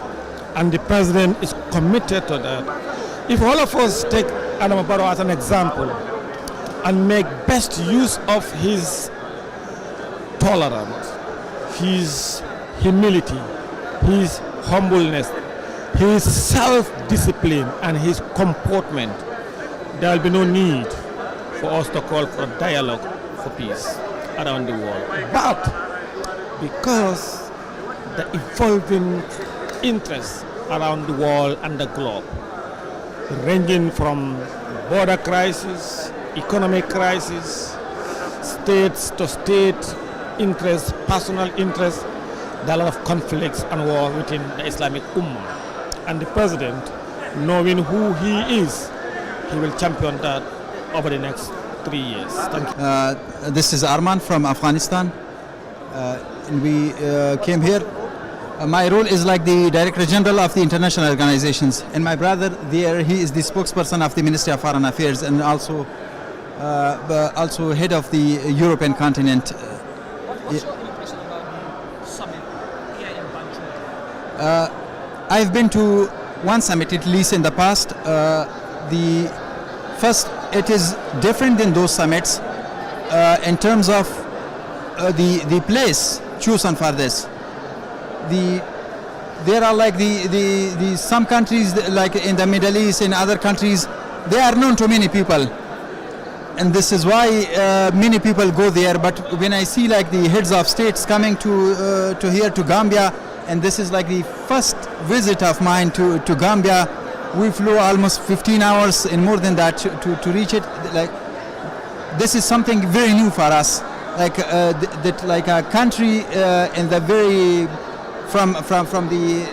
and the president is committed to that. If all of us take Adama Barrow as an example and make best use of his tolerance, his humility, his humbleness, his self-discipline, and his comportment, there will be no need for us to call for a dialogue for peace around the world. But because the evolving interests around the world and the globe, ranging from border crisis, economic crisis, states to state interests, personal interests, there are a lot of conflicts and war within the Islamic Ummah. And the president, knowing who he is, he will champion that over the next 3 years. Thank you. This is Arman from Afghanistan. And we came here. My role is like the Director General of the international organizations. And my brother there, he is the spokesperson of the Ministry of Foreign Affairs and also head of the European continent. What's your impression about the summit here in Banjul? I've been to one summit at least in the past. The first, it is different than those summits in terms of the place chosen for this. There are like the some countries like in the Middle East, in other countries, they are known to many people, and this is why many people go there. But when I see like the heads of states coming to here to Gambia, and this is like the first visit of mine to Gambia, we flew almost 15 hours and more than that to reach it. Like this is something very new for us. Like that, like a country in the very from the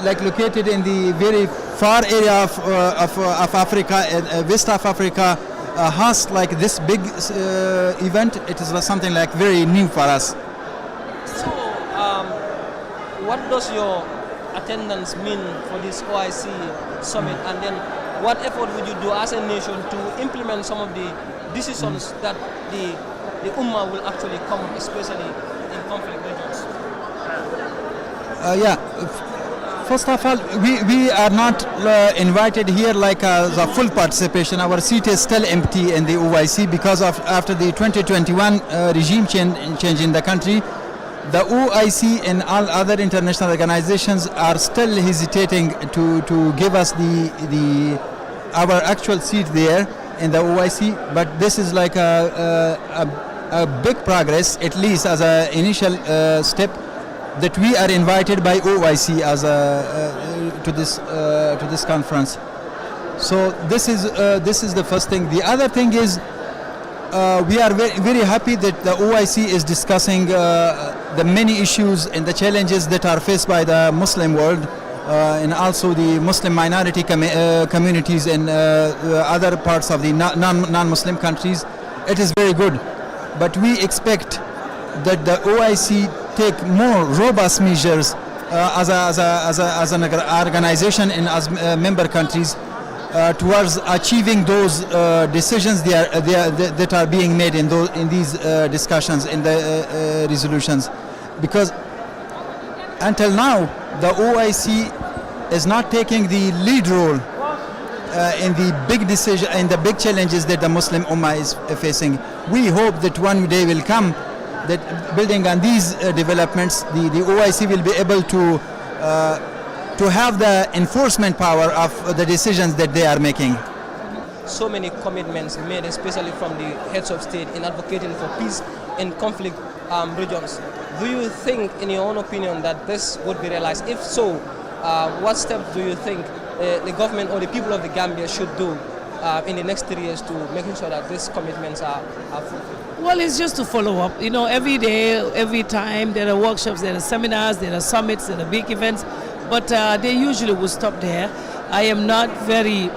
like located in the very far area of Africa, west of Africa, host like this big event. It is something like very new for us. So, what does your attendance mean for this OIC summit, and then what effort would you do as a nation to implement some of the decisions that the Ummah will actually come, especially in conflict regions? First of all, we are not invited here like the full participation. Our seat is still empty in the OIC because of after the 2021 regime change in the country. The OIC and all other international organizations are still hesitating to give us our actual seat there in the OIC. But this is like a big progress, at least as an initial step, that we are invited by OIC as to this conference. So this is the first thing. The other thing is we are very, very happy that the OIC is discussing the many issues and the challenges that are faced by the Muslim world, and also the Muslim minority communities in other parts of the non-Muslim countries, it is very good. But we expect that the OIC take more robust measures as an organization and as member countries towards achieving those decisions that are being made in these discussions, in the resolutions. Because until now, the OIC is not taking the lead role in the big decision, in the big challenges that the Muslim Ummah is facing. We hope that one day will come that building on these developments, the OIC will be able to have the enforcement power of the decisions that they are making. So many commitments made, especially from the heads of state, in advocating for peace in conflict regions. Do you think, in your own opinion, that this would be realized? If so, what steps do you think the government or the people of the Gambia should do in the next 3 years to making sure that these commitments are fulfilled? Well, it's just to follow up. You know, every day, every time, there are workshops, there are seminars, there are summits, there are big events, but they usually will stop there. I am not very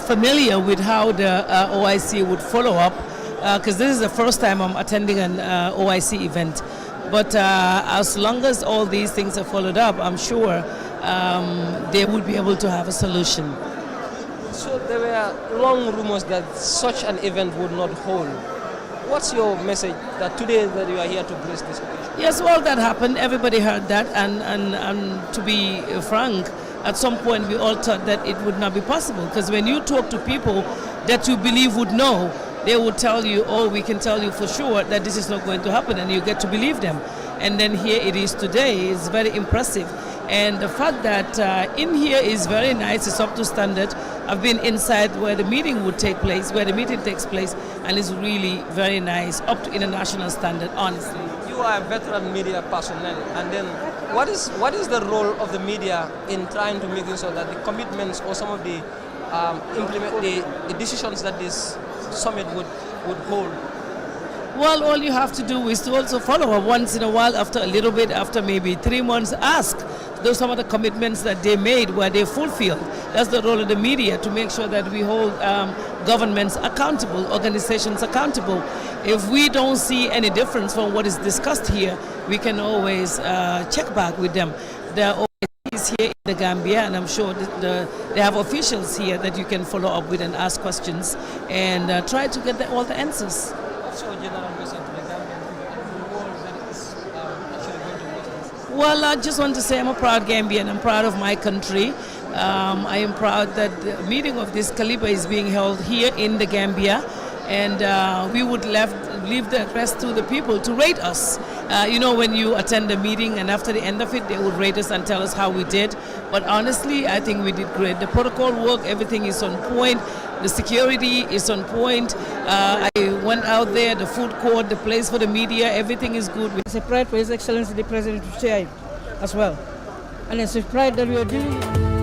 familiar with how the OIC would follow up, because this is the first time I'm attending an OIC event. But as long as all these things are followed up, I'm sure they will be able to have a solution. So there were long rumors that such an event would not hold. What's your message that today that you are here to grace this occasion? Yes, well, that happened. Everybody heard that, and to be frank, at some point we all thought that it would not be possible, because when you talk to people that you believe would know, they would tell you, oh, we can tell you for sure that this is not going to happen, and you get to believe them. And then here it is today. It's very impressive. And the fact that in here is very nice, it's up to standard. I've been inside where the meeting would take place, where the meeting takes place, and it's really very nice, up to international standard, honestly. You are a veteran media personnel, and then what is the role of the media in trying to make sure that the commitments or some of the the decisions that this summit would hold? Well, all you have to do is to also follow up once in a while, after a little bit, after maybe 3 months, ask those some of the commitments that they made, were they fulfilled. That's the role of the media, to make sure that we hold governments accountable, organizations accountable. If we don't see any difference from what is discussed here, we can always check back with them. The OIC is here in the Gambia, and I'm sure that they have officials here that you can follow up with and ask questions and try to get all the answers. What's your general message to the Gambian people and the world that is actually going to watch this? Well, I just want to say I'm a proud Gambian. I'm proud of my country. I am proud that the meeting of this caliber is being held here in the Gambia, and we would leave the rest to the people to rate us. You know, when you attend a meeting and after the end of it, they would rate us and tell us how we did. But honestly, I think we did great. The protocol work, everything is on point. The security is on point. I went out there, the food court, the place for the media, everything is good. It's a pride for His Excellency the President to share it as well. And it's a pride that we are doing.